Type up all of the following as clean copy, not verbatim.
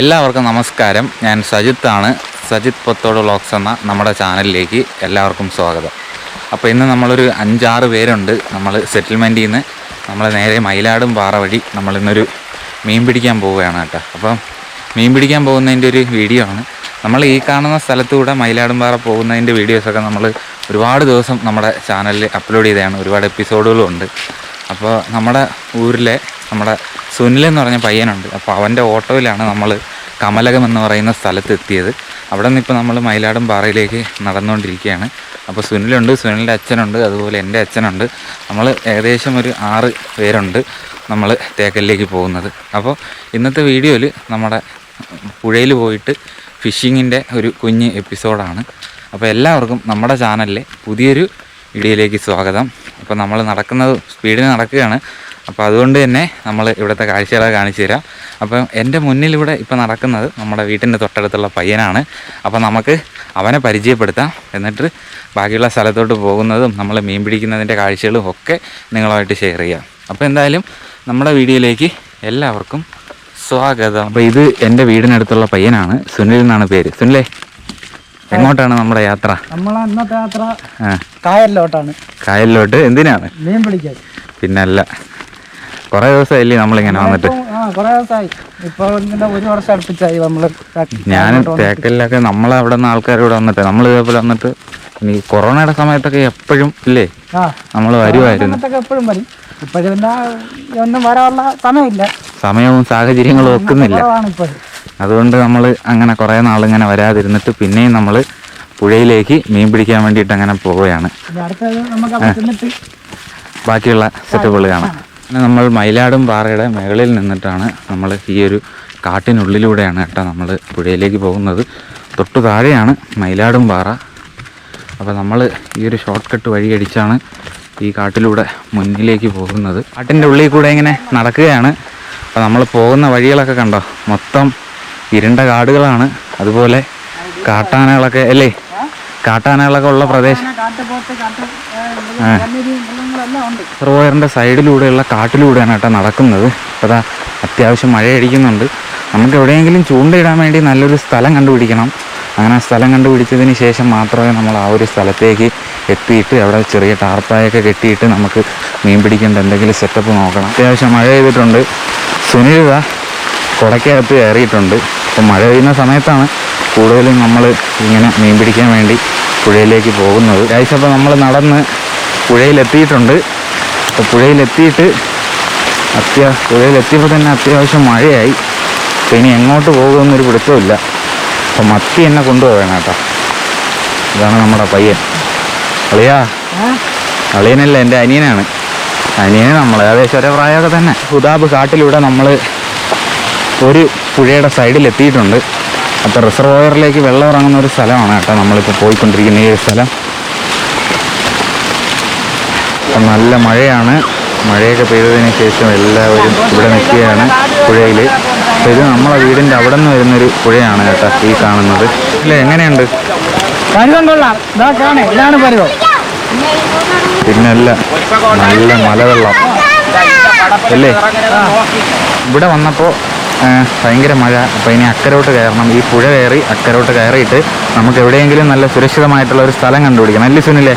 എല്ലാവർക്കും നമസ്കാരം. ഞാൻ സജിത്താണ്. സജിത്ത് പൊത്തോട് വ്ളോഗ്സ് എന്ന നമ്മുടെ ചാനലിലേക്ക് എല്ലാവർക്കും സ്വാഗതം. അപ്പോൾ ഇന്ന് നമ്മളൊരു 5-6 പേരുണ്ട്. നമ്മൾ സെറ്റിൽമെൻറ്റിൽ നിന്ന് നമ്മൾ നേരെ മയിലാടും പാറ വഴി നമ്മളിന്നൊരു മീൻ പിടിക്കാൻ പോവുകയാണ് കേട്ടോ. അപ്പം മീൻ പിടിക്കാൻ പോകുന്നതിൻ്റെ ഒരു വീഡിയോ ആണ്. നമ്മൾ ഈ കാണുന്ന സ്ഥലത്തൂടെ മയിലാടും പാറ പോകുന്നതിൻ്റെ വീഡിയോസൊക്കെ നമ്മൾ ഒരുപാട് ദിവസം നമ്മുടെ ചാനലിൽ അപ്ലോഡ് ചെയ്തതാണ്. ഒരുപാട് എപ്പിസോഡുകളും ഉണ്ട്. അപ്പോൾ നമ്മുടെ ഊരിലെ നമ്മുടെ സുനിൽ എന്ന് പറഞ്ഞ പയ്യനുണ്ട്. അപ്പോൾ അവൻ്റെ ഓട്ടോയിലാണ് നമ്മൾ കമലകം എന്ന് പറയുന്ന സ്ഥലത്ത് എത്തിയത്. അവിടെ നിന്ന് ഇപ്പോൾ നമ്മൾ മയിലാടും പാറയിലേക്ക് നടന്നുകൊണ്ടിരിക്കുകയാണ്. അപ്പോൾ സുനിലുണ്ട്, സുനിലിൻ്റെ അച്ഛനുണ്ട്, അതുപോലെ എൻ്റെ അച്ഛനുണ്ട്. നമ്മൾ ഏകദേശം ഒരു 6 പേരുണ്ട് നമ്മൾ തേക്കലിലേക്ക് പോകുന്നത്. അപ്പോൾ ഇന്നത്തെ വീഡിയോയിൽ നമ്മുടെ പുഴയിൽ പോയിട്ട് ഫിഷിങ്ങിൻ്റെ ഒരു കുഞ്ഞ് എപ്പിസോഡാണ്. അപ്പോൾ എല്ലാവർക്കും നമ്മുടെ ചാനലിലെ പുതിയൊരു വീഡിയോയിലേക്ക് സ്വാഗതം. അപ്പോൾ നമ്മൾ നടക്കുന്നത് സ്പീഡിന് നടക്കുകയാണ്. അപ്പോൾ അതുകൊണ്ട് തന്നെ നമ്മൾ ഇവിടുത്തെ കാഴ്ചകളൊക്കെ കാണിച്ചു തരാം. അപ്പം എൻ്റെ മുന്നിലിവിടെ ഇപ്പോൾ നടക്കുന്നത് നമ്മുടെ വീട്ടിൻ്റെ തൊട്ടടുത്തുള്ള പയ്യനാണ്. അപ്പോൾ നമുക്ക് അവനെ പരിചയപ്പെടുത്താം. എന്നിട്ട് ബാക്കിയുള്ള സ്ഥലത്തോട്ട് പോകുന്നതും നമ്മൾ മീൻ പിടിക്കുന്നതിൻ്റെ കാഴ്ചകളും ഒക്കെ നിങ്ങളുമായിട്ട് ഷെയർ ചെയ്യാം. അപ്പോൾ എന്തായാലും നമ്മുടെ വീഡിയോയിലേക്ക് എല്ലാവർക്കും സ്വാഗതം. അപ്പോൾ ഇത് എൻ്റെ വീടിനടുത്തുള്ള പയ്യനാണ്. സുനിൽ എന്നാണ് പേര്. സുനിലേ, എങ്ങോട്ടാണ് നമ്മുടെ യാത്ര? നമ്മളെ ഇന്നത്തെ യാത്ര കായലിലോട്ടാണ്. കായലിലോട്ട് എന്തിനാണ്? മീൻ പിടിക്കാൻ. പിന്നല്ല, കുറേ ദിവസമായില്ലേ നമ്മളിങ്ങനെ വന്നിട്ട്? കുറേ ദിവസമായി. ഇപ്പോൾ ഇങ്ങനെ 1 വർഷം അടുപ്പിച്ചായി നമ്മൾ. ഞാൻ തേക്കലിലൊക്കെ നമ്മളവിടെ നിന്ന് ആൾക്കാരോട് വന്നിട്ട് നമ്മൾ ഇതേപോലെ വന്നിട്ട് ഈ കൊറോണയുടെ സമയത്തൊക്കെ എപ്പോഴും ഇല്ലേ നമ്മൾ വരുമായിരുന്നു. എപ്പോഴും വരും. ഇപ്പോഴും പിന്നെ ഒന്നും വരാനുള്ള സമയമില്ല, സമയവും സാഹചര്യങ്ങളും ഒക്കുന്നില്ല. അതുകൊണ്ട് നമ്മൾ അങ്ങനെ കുറേ നാളിങ്ങനെ വരാതിരുന്നിട്ട് പിന്നെയും നമ്മൾ പുഴയിലേക്ക് മീൻ പിടിക്കാൻ വേണ്ടിയിട്ട് അങ്ങനെ പോവുകയാണ്. ബാക്കിയുള്ള സെറ്റപ്പുകൾ കാണാം. പിന്നെ നമ്മൾ മയിലാടും പാറയുടെ മുകളിൽ നിന്നിട്ടാണ് നമ്മൾ ഈ ഒരു കാട്ടിനുള്ളിലൂടെയാണ് കേട്ടോ നമ്മൾ പുഴയിലേക്ക് പോകുന്നത്. തൊട്ടു താഴെയാണ് മയിലാടും പാറ. അപ്പോൾ നമ്മൾ ഈ ഒരു ഷോർട്ട് കട്ട് വഴി അടിച്ചാണ് ഈ കാട്ടിലൂടെ മുന്നിലേക്ക് പോകുന്നത്. കാട്ടിൻ്റെ ഉള്ളിൽ കൂടെ ഇങ്ങനെ നടക്കുകയാണ്. അപ്പോൾ നമ്മൾ പോകുന്ന വഴികളൊക്കെ കണ്ടോ, മൊത്തം ഇരുണ്ട കാടുകളാണ്. അതുപോലെ കാട്ടാനകളൊക്കെ അല്ലേ, കാട്ടാനകളൊക്കെ ഉള്ള പ്രദേശം. റിസർവോയറിൻ്റെ സൈഡിലൂടെയുള്ള കാട്ടിലൂടെയാണ് കേട്ടോ നടക്കുന്നത്. അപ്പോൾ അതാ അത്യാവശ്യം മഴയടിക്കുന്നുണ്ട്. നമുക്ക് എവിടെയെങ്കിലും ചൂണ്ടയിടാൻ വേണ്ടി നല്ലൊരു സ്ഥലം കണ്ടുപിടിക്കണം. അങ്ങനെ സ്ഥലം കണ്ടുപിടിച്ചതിന് ശേഷം മാത്രമേ നമ്മൾ ആ ഒരു സ്ഥലത്തേക്ക് എത്തിയിട്ട് അവിടെ ചെറിയ ടാർപ്പായൊക്കെ കെട്ടിയിട്ട് നമുക്ക് മീൻ പിടിക്കേണ്ട എന്തെങ്കിലും സെറ്റപ്പ് നോക്കണം. അത്യാവശ്യം മഴ പെയ്തിട്ടുണ്ട്. സുനിൽ കുടയ്ക്കകത്ത് കയറിയിട്ടുണ്ട്. അപ്പോൾ മഴ പെയ്യുന്ന സമയത്താണ് കൂടുതലും നമ്മൾ ഇങ്ങനെ മീൻ പിടിക്കാൻ വേണ്ടി പുഴയിലേക്ക് പോകുന്നത്. അപ്പോൾ നമ്മൾ നടന്ന് പുഴയിലെത്തിയിട്ടുണ്ട്. അപ്പോൾ പുഴയിലെത്തിയിട്ട് പുഴയിലെത്തിയപ്പോൾ തന്നെ അത്യാവശ്യം മഴയായി. അപ്പോൾ ഇനി എങ്ങോട്ട് പോകുമെന്നൊരു പിടുത്തമില്ല. അപ്പോൾ മത്തി എന്നെ കൊണ്ടുപോകണം കേട്ടോ. ഇതാണ് നമ്മുടെ പയ്യൻ. അളിയനല്ല, എൻ്റെ അനിയനാണ്. അനിയന് നമ്മൾ ഏകദേശം ഒരേ പ്രായമൊക്കെ തന്നെ. ഹുദാബ് കാട്ടിലൂടെ നമ്മൾ ഒരു പുഴയുടെ സൈഡിലെത്തിയിട്ടുണ്ട്. അപ്പോൾ റിസർവോയറിലേക്ക് വെള്ളം ഇറങ്ങുന്ന ഒരു സ്ഥലമാണ് കേട്ടോ നമ്മളിപ്പോൾ പോയിക്കൊണ്ടിരിക്കുന്ന ഈ ഒരു സ്ഥലം. അപ്പം നല്ല മഴയാണ്. മഴയൊക്കെ പെയ്തതിന് ശേഷം എല്ലാവരും ഇവിടെ നിൽക്കുകയാണ് പുഴയിൽ. അപ്പോൾ ഇത് നമ്മളെ വീടിൻ്റെ അവിടെ നിന്ന് വരുന്നൊരു പുഴയാണ് കേട്ടോ ഈ കാണുന്നത്. അല്ലേ, എങ്ങനെയുണ്ട്? പിന്നല്ല, നല്ല മലവെള്ളം അല്ലേ. ഇവിടെ വന്നപ്പോൾ ഭയങ്കര മഴ. അപ്പോൾ ഇനി അക്കരോട്ട് കയറണം. ഈ പുഴ കയറി അക്കരോട്ട് കയറിയിട്ട് നമുക്ക് എവിടെയെങ്കിലും നല്ല സുരക്ഷിതമായിട്ടുള്ള ഒരു സ്ഥലം കണ്ടുപിടിക്കണം. അല്ലേ സുനിലേ?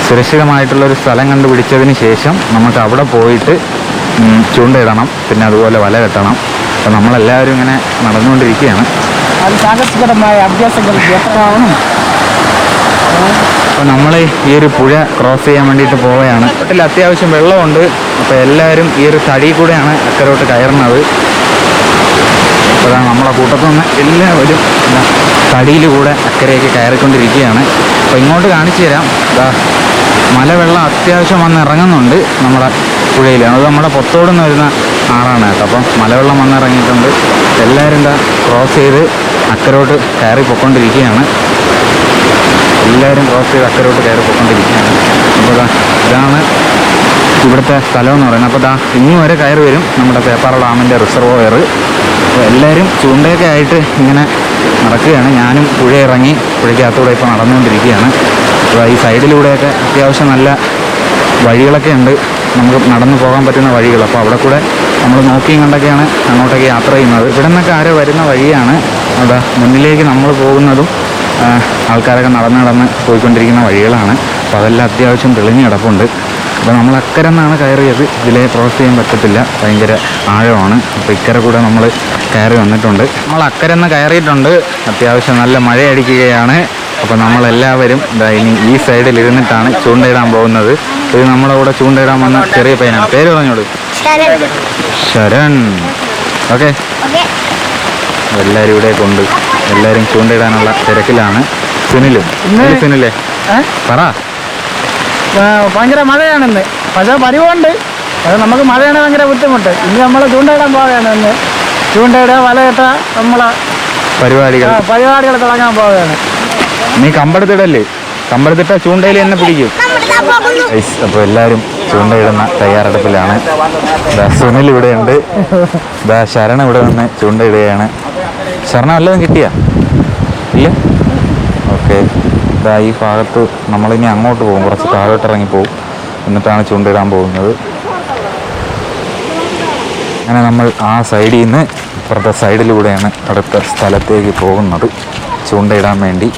സുരക്ഷിതമായിട്ടുള്ളൊരു സ്ഥലം കണ്ടുപിടിച്ചതിന് ശേഷം നമുക്ക് അവിടെ പോയിട്ട് ചൂണ്ടയിടണം. പിന്നെ അതുപോലെ വല കെട്ടണം. അപ്പോൾ നമ്മളെല്ലാവരും ഇങ്ങനെ നടന്നുകൊണ്ടിരിക്കുകയാണ്. സാഹസികമായ അഭ്യാസങ്ങൾ. അപ്പോൾ നമ്മൾ ഈ ഒരു പുഴ ക്രോസ് ചെയ്യാൻ വേണ്ടിയിട്ട് പോവുകയാണ്. വീട്ടിൽ അത്യാവശ്യം വെള്ളമുണ്ട്. അപ്പോൾ എല്ലാവരും ഈ ഒരു തടി കൂടെയാണ് അക്കരോട്ട് കയറുന്നത്. അപ്പോൾ നമ്മളെ കൂട്ടത്തിൽ നിന്ന് എല്ലാവരും തടിയിലൂടെ അക്കരയൊക്കെ കയറിക്കൊണ്ടിരിക്കുകയാണ്. അപ്പോൾ ഇങ്ങോട്ട് കാണിച്ചു തരാം. മലവെള്ളം അത്യാവശ്യം വന്ന് ഇറങ്ങുന്നുണ്ട് നമ്മുടെ പുഴയിൽ. അത് നമ്മുടെ പൊത്തോട് നിന്ന് വരുന്ന ആറാണ് കേട്ടോ. അപ്പം മലവെള്ളം വന്നിറങ്ങിയിട്ടുണ്ട്. എല്ലാവരും ക്രോസ് ചെയ്ത് അക്കരോട്ട് കയറി പൊയ്ക്കൊണ്ടിരിക്കുകയാണ്. എല്ലാവരും ക്രോസ് ചെയ്ത് അക്കരോട്ട് കയറി പൊയ്ക്കൊണ്ടിരിക്കുകയാണ്. അപ്പോൾ ഇതാണ് ഇവിടുത്തെ സ്ഥലം എന്ന് പറയുന്നത്. അപ്പോൾ ഇനി വരെ കയറി വരും നമ്മുടെ പേപ്പാറ ഡാമിൻ്റെ റിസർവോയർ. അപ്പോൾ എല്ലാവരും ചൂണ്ടയൊക്കെ ആയിട്ട് ഇങ്ങനെ നടക്കുകയാണ്. ഞാനും പുഴ ഇറങ്ങി പുഴയ്ക്കകത്തൂടെ ഇപ്പോൾ നടന്നുകൊണ്ടിരിക്കുകയാണ്. അപ്പോൾ ഈ സൈഡിലൂടെയൊക്കെ അത്യാവശ്യം നല്ല വഴികളൊക്കെ ഉണ്ട്, നമുക്ക് നടന്നു പോകാൻ പറ്റുന്ന വഴികൾ. അപ്പോൾ അവിടെ കൂടെ നമ്മൾ നോക്കിയും കണ്ടൊക്കെയാണ് അങ്ങോട്ടേക്ക് യാത്ര ചെയ്യുന്നത്. ഇവിടെ നിന്നൊക്കെ ആരോ വരുന്ന വഴിയാണ്. അതാ മുന്നിലേക്ക് നമ്മൾ പോകുന്നതും ആൾക്കാരൊക്കെ നടന്ന് പോയിക്കൊണ്ടിരിക്കുന്ന വഴികളാണ്. അപ്പോൾ അതെല്ലാം അത്യാവശ്യം തെളിഞ്ഞ് കിടപ്പുണ്ട്. അപ്പോൾ നമ്മൾ അക്കരെ നിന്നാണ് കയറിയത്. ഇതിലെ ക്രോസ് ചെയ്യാൻ പറ്റത്തില്ല, ഭയങ്കര ആഴമാണ്. അപ്പോൾ ഇക്കരെ കൂടെ നമ്മൾ കയറി വന്നിട്ടുണ്ട്. നമ്മൾ അക്കരെ നിന്ന് കയറിയിട്ടുണ്ട്. അത്യാവശ്യം നല്ല മഴയടിക്കുകയാണ്. അപ്പോൾ നമ്മളെല്ലാവരും ഇനി ഈ സൈഡിൽ ഇരുന്നിട്ടാണ് ചൂണ്ടയിടാൻ പോകുന്നത്. ഇത് നമ്മുടെ കൂടെ ചൂണ്ടയിടാൻ വന്ന ചെറിയ പയ്യനാണ്. പേര് പറഞ്ഞോളൂ. ശരൺ. ഓക്കെ, എല്ലാവരും ഇവിടെ കൊണ്ട് എല്ലാവരും ചൂണ്ടയിടാനുള്ള തിരക്കിലാണ്. സുനിലേ പറ. ഭയങ്കര മഴയാണെന്ന്. പക്ഷേ പരിവുണ്ട്, അത് നമുക്ക് മഴയാണ് ഭയങ്കര ബുദ്ധിമുട്ട്. ഇനി നമ്മൾ ചൂണ്ടയിടാൻ പോവുകയാണ്. ഇന്ന് ചൂണ്ടയിടുക, വലയിട്ട നമ്മളെ പരിപാടികൾ തുടങ്ങാൻ പോവുകയാണ്. നീ കമ്പെടുത്തിടല്ലേ? കമ്പെടുത്തിട്ട ചൂണ്ടയിൽ എന്നെ പിടിക്കും. അപ്പോൾ എല്ലാവരും ചൂണ്ടയിടുന്ന തയ്യാറെടുപ്പിലാണ്. സുനിൽ ഇവിടെ ഉണ്ട്. ശരണ ഇവിടെ നിന്ന് ചൂണ്ടയിടുകയാണ്. ശരണ വല്ലതും കിട്ടിയാ? ഇല്ല. ഓക്കെ, ഈ ഭാഗത്ത് നമ്മളിനി അങ്ങോട്ട് പോകും, കുറച്ച് താഴോട്ട് ഇറങ്ങിപ്പോവും, എന്നിട്ടാണ് ചൂണ്ടയിടാൻ പോകുന്നത്. അങ്ങനെ നമ്മൾ ആ സൈഡിൽ നിന്ന് ഇപ്പുറത്തെ സൈഡിലൂടെയാണ് അടുത്ത സ്ഥലത്തേക്ക് പോകുന്നത് ചൂണ്ടയിടാൻ വേണ്ടി.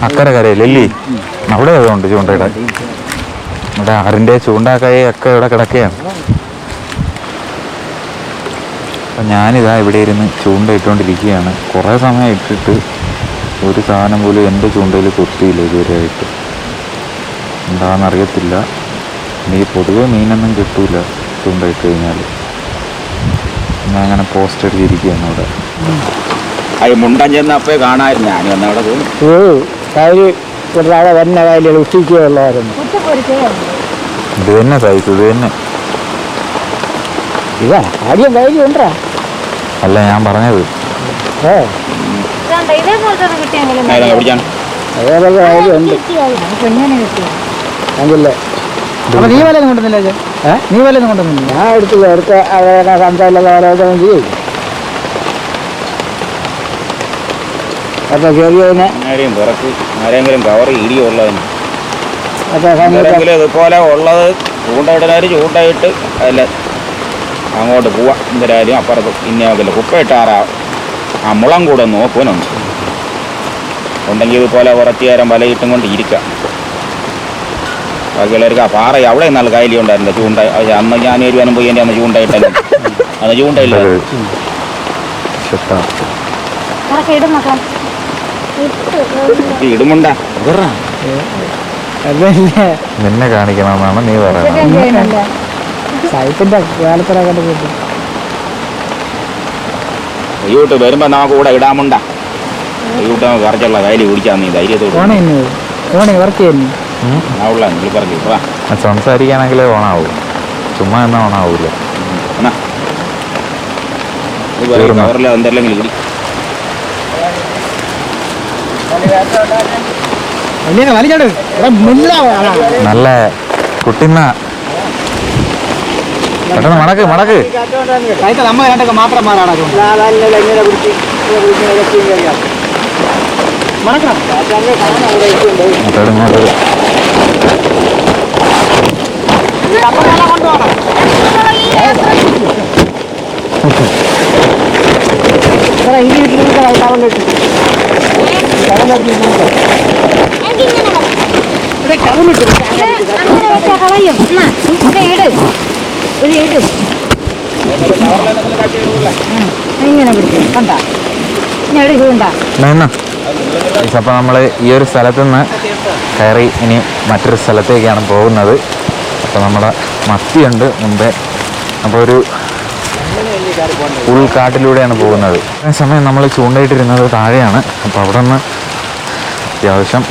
അക്കരെ കരയില്ലല്ലേ? അവിടെ അതുകൊണ്ട് ചൂണ്ടയിടാൻ. ഇവിടെ ആറിൻ്റെ ചൂണ്ടാക്കായി ഒക്കെ ഇവിടെ കിടക്കുകയാണ്. അപ്പം ഞാനിതാ ഇവിടെ ഇരുന്ന് ചൂണ്ടയിട്ടുകൊണ്ടിരിക്കുകയാണ്. കുറേ സമയം ഇട്ടിട്ട് ഒരു സാധനം പോലും എൻ്റെ ചൂണ്ടയിൽ കൊത്തിയില്ല ഇതുവരെയായിട്ട്. എന്താണെന്നറിയത്തില്ല. ഈ പൊതുവെ മീനൊന്നും കിട്ടൂല ചൂണ്ടയിട്ട് കഴിഞ്ഞാൽ. ഞാൻ അങ്ങനെ പോസ്റ്റ് അടിച്ചിരിക്കുകയാണ് അവിടെ. മുണ്ടൻ ചെന്നപ്പോ കാണായിരുന്നു. ഞാൻ വന്നവിടെ പോകും. ഒരാളെ തന്നെ കായലുകൾ ഉച്ചയ്ക്കുള്ളായിരുന്നു. ഇത് തന്നെ സൈസ്, ഇത് തന്നെ. ഇതാ ആദ്യം കായലും ഉണ്ടാ. അല്ല ഞാൻ പറഞ്ഞത്. അതേപോലെ കായലും ഉണ്ട്. അപ്പൊ നീ വല്ലതും കൊണ്ടുവന്നില്ല? നീ വല്ലതും കൊണ്ടുവന്നില്ല? ഞാൻ എടുത്തില്ല. എടുത്ത് അവരെ സംസാരിക്കാൻ ചെയ്യും. അപ്പോൾ ചെറിയതിനെ ആരെങ്കിലും കവർ ഇടിയുള്ളതിന് ഇതുപോലെ ഉള്ളത് ചൂണ്ടയിടുന്നവർ ചൂണ്ടയിട്ട് അല്ല അങ്ങോട്ട് പോവാം. എന്തൊരാരും അപ്പുറത്ത് ഇന്നേക്കില്ല കുപ്പയിട്ടാറാ ആ മുളം കൂടെ നോക്കുവനൊന്ന് ഉണ്ടെങ്കിൽ ഇതുപോലെ കുറച്ച് നേരം വലയിട്ടും കൊണ്ട് ഇരിക്കാം. ബാക്കിയുള്ളവർക്ക് ആ പാറ അവിടെ നല്ല കായലി ഉണ്ടായിരുന്നു ചൂണ്ട. അന്ന് ഞാൻ വരുവാനും പോയി എൻ്റെ അന്ന് ചൂണ്ടയിട്ടല്ലോ. അന്ന് ചൂണ്ടയില്ല. ഇടുമുണ്ട നിന്നെ കാണിക്കണമെന്നാണ് നീ പറയുന്നത്. അയ്യോട്ട് വരുമ്പോ നമുക്ക് കൂടെ ഇടാമുണ്ട. അയ്യോട്ട് നമുക്ക് കറച്ചുള്ള കയ്യിൽ കുടിച്ചാൽ നീ ധൈര്യത്തോട് സംസാരിക്കാണെങ്കിലേ ഓണാവൂ, ചുമ്മാ എന്നാ ഓണാവൂല. കവറിൽ എന്തെല്ലാം ഇടി നല്ല കുട്ടിന്ന പെട്ടെന്ന് മടക്ക് മടക്ക്. നമ്മ രണ്ടൊക്കെ മാത്രമാണ് അപ്പോൾ നമ്മൾ ഈ ഒരു സ്ഥലത്തു നിന്ന് കയറി ഇനി മറ്റൊരു സ്ഥലത്തേക്കാണ് പോകുന്നത്. അപ്പോൾ നമ്മുടെ മത്തിയുണ്ട് മുമ്പേ. അപ്പോൾ ഒരു ഉൾക്കാട്ടിലൂടെയാണ് പോകുന്നത്. അതേ സമയം നമ്മൾ ചൂണ്ടയിട്ടിരുന്നത് താഴെയാണ്. അപ്പോൾ അവിടെ നിന്ന് അത്യാവശ്യം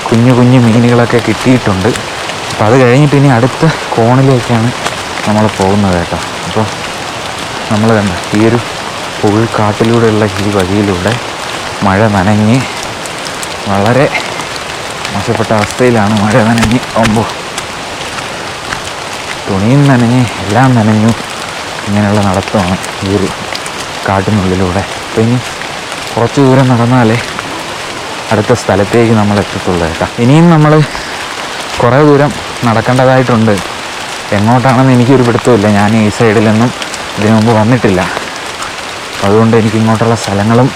കുഞ്ഞു കുഞ്ഞു മീനുകളൊക്കെ കിട്ടിയിട്ടുണ്ട്. അപ്പോൾ അത് കഴിഞ്ഞിട്ട് ഇനി അടുത്ത കോണിലേക്കാണ് നമ്മൾ പോകുന്നത് കേട്ടോ. അപ്പോൾ നമ്മൾ തന്നെ ഈ ഒരു ഉൾക്കാട്ടിലൂടെയുള്ള ഈ വഴിയിലൂടെ മഴ നനഞ്ഞ് വളരെ മോശപ്പെട്ട അവസ്ഥയിലാണ് മഴ നനഞ്ഞ്. തുണിയും നനഞ്ഞ് എല്ലാം നനഞ്ഞു. ഇങ്ങനെയുള്ള നടത്തമാണ് ഈ ഒരു കാട്ടിനുള്ളിലൂടെ. അപ്പോൾ ഇനി കുറച്ച് ദൂരം നടന്നാലേ അടുത്ത സ്ഥലത്തേക്ക് നമ്മൾ എത്തത്തുള്ളൂ കേട്ടോ. ഇനിയും നമ്മൾ കുറേ ദൂരം നടക്കേണ്ടതായിട്ടുണ്ട്. എങ്ങോട്ടാണെന്ന് എനിക്കൊരു പിടുത്തമില്ല. ഞാൻ ഈ സൈഡിലൊന്നും ഇതിനു മുമ്പ് വന്നിട്ടില്ല. അതുകൊണ്ട് എനിക്ക് ഇങ്ങോട്ടുള്ള സ്ഥലങ്ങളും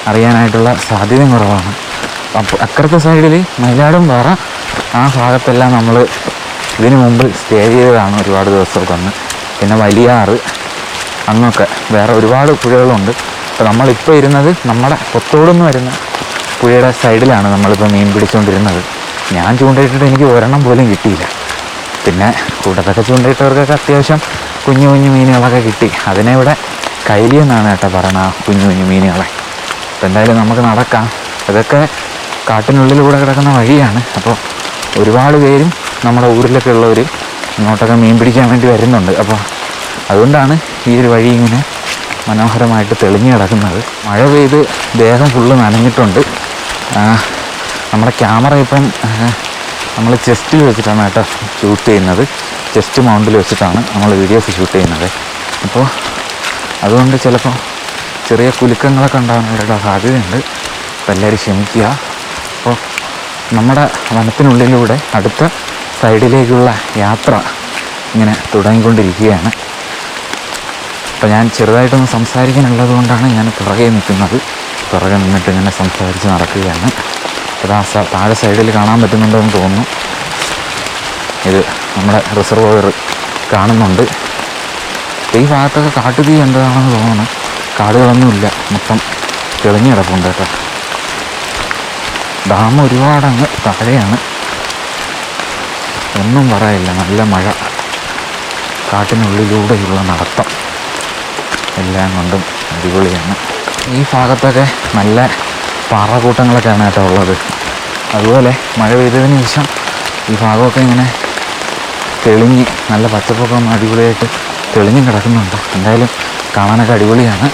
അറിയാനായിട്ടുള്ള സാധ്യതയും കുറവാണ്. അപ്പോൾ അക്കരത്തെ സൈഡിൽ മയിലാടും പാറ ആ ഭാഗത്തെല്ലാം നമ്മൾ ഇതിനു മുമ്പ് സ്റ്റേ ചെയ്തതാണ് ഒരുപാട് ദിവസമൊക്കെ വന്ന്. പിന്നെ വലിയാറ് അങ്ങൊക്കെ വേറെ ഒരുപാട് പുഴകളുണ്ട്. അപ്പോൾ നമ്മളിപ്പോൾ ഇരുന്നത് നമ്മുടെ പൊത്തോടെന്ന് വരുന്ന പുഴയുടെ സൈഡിലാണ് നമ്മളിപ്പോൾ മീൻ പിടിച്ചുകൊണ്ടിരുന്നത്. ഞാൻ ചൂണ്ടയിട്ടിട്ട് എനിക്ക് ഒരെണ്ണം പോലും കിട്ടിയില്ല. പിന്നെ കൂട്ടത്തൊക്കെ ചൂണ്ടയിട്ടവർക്കൊക്കെ അത്യാവശ്യം കുഞ്ഞു കുഞ്ഞു മീനുകളൊക്കെ കിട്ടി. അതിനെ ഇവിടെ കൈലി എന്നാണ് കേട്ടോ പറയണ ആ കുഞ്ഞു കുഞ്ഞു മീനുകളെ. അപ്പോൾ എന്തായാലും നമുക്ക് നടക്കാം. ഇതൊക്കെ കാട്ടിനുള്ളിലൂടെ കിടക്കുന്ന വഴിയാണ്. അപ്പോൾ ഒരുപാട് പേരും നമ്മുടെ ഊരിലൊക്കെ ഉള്ളവർ ഇങ്ങോട്ടൊക്കെ മീൻ പിടിക്കാൻ വേണ്ടി വരുന്നുണ്ട്. അപ്പോൾ അതുകൊണ്ടാണ് ഈ ഒരു വഴി ഇങ്ങനെ മനോഹരമായിട്ട് തെളിഞ്ഞു കിടക്കുന്നത്. മഴ പെയ്ത് ദേഹം ഫുള്ള് നനഞ്ഞിട്ടുണ്ട്. നമ്മുടെ ക്യാമറ ഇപ്പം നമ്മൾ ചെസ്റ്റിൽ വെച്ചിട്ടാണ് കേട്ടോ ഷൂട്ട് ചെയ്യുന്നത്. ചെസ്റ്റ് മൗണ്ടിൽ വെച്ചിട്ടാണ് നമ്മൾ വീഡിയോസ് ഷൂട്ട് ചെയ്യുന്നത്. അപ്പോൾ അതുകൊണ്ട് ചിലപ്പോൾ ചെറിയ കുലുക്കങ്ങളൊക്കെ ഉണ്ടാകാനുള്ള സാധ്യതയുണ്ട്. അപ്പോൾ എല്ലാവരും ക്ഷമിക്കുക. അപ്പോൾ നമ്മുടെ വനത്തിനുള്ളിലൂടെ അടുത്ത സൈഡിലേക്കുള്ള യാത്ര ഇങ്ങനെ തുടങ്ങിക്കൊണ്ടിരിക്കുകയാണ്. അപ്പോൾ ഞാൻ ചെറുതായിട്ടൊന്ന് സംസാരിക്കാനുള്ളത് കൊണ്ടാണ് ഞാൻ പുറകെ നിൽക്കുന്നത്. പുറകെ നിന്നിട്ട് ഇങ്ങനെ സംസാരിച്ച് നടക്കുകയാണ്. അപ്പോൾ ആ താഴെ സൈഡിൽ കാണാൻ പറ്റുന്നുണ്ടെന്ന് തോന്നുന്നു. ഇത് നമ്മുടെ റിസർവോയർ കാണുന്നുണ്ട്. ഈ ഭാഗത്തൊക്കെ കാട്ടുതീ എന്താണെന്ന് തോന്നുന്നു. കാടുകളൊന്നുമില്ല, മൊത്തം തെളിഞ്ഞു കിടപ്പുണ്ട് കേട്ടോ. ഡാം ഒരുപാടങ്ങ് താഴെയാണ്. ഒന്നും പറയില്ല, നല്ല മഴ, കാട്ടിനുള്ളിലൂടെയുള്ള നടത്തം എല്ലാം കൊണ്ടും അടിപൊളിയാണ്. ഈ ഭാഗത്തൊക്കെ നല്ല പാറക്കൂട്ടങ്ങളൊക്കെയാണ് കേട്ടോ ഉള്ളത്. അതുപോലെ മഴ പെയ്തതിന് ശേഷം ഈ ഭാഗമൊക്കെ ഇങ്ങനെ തെളിഞ്ഞ് നല്ല പച്ചപ്പൊക്കെ ഒന്ന് അടിപൊളിയായിട്ട് തെളിഞ്ഞും കിടക്കുന്നുണ്ട്. എന്തായാലും കാണാനൊക്കെ അടിപൊളിയാണ്.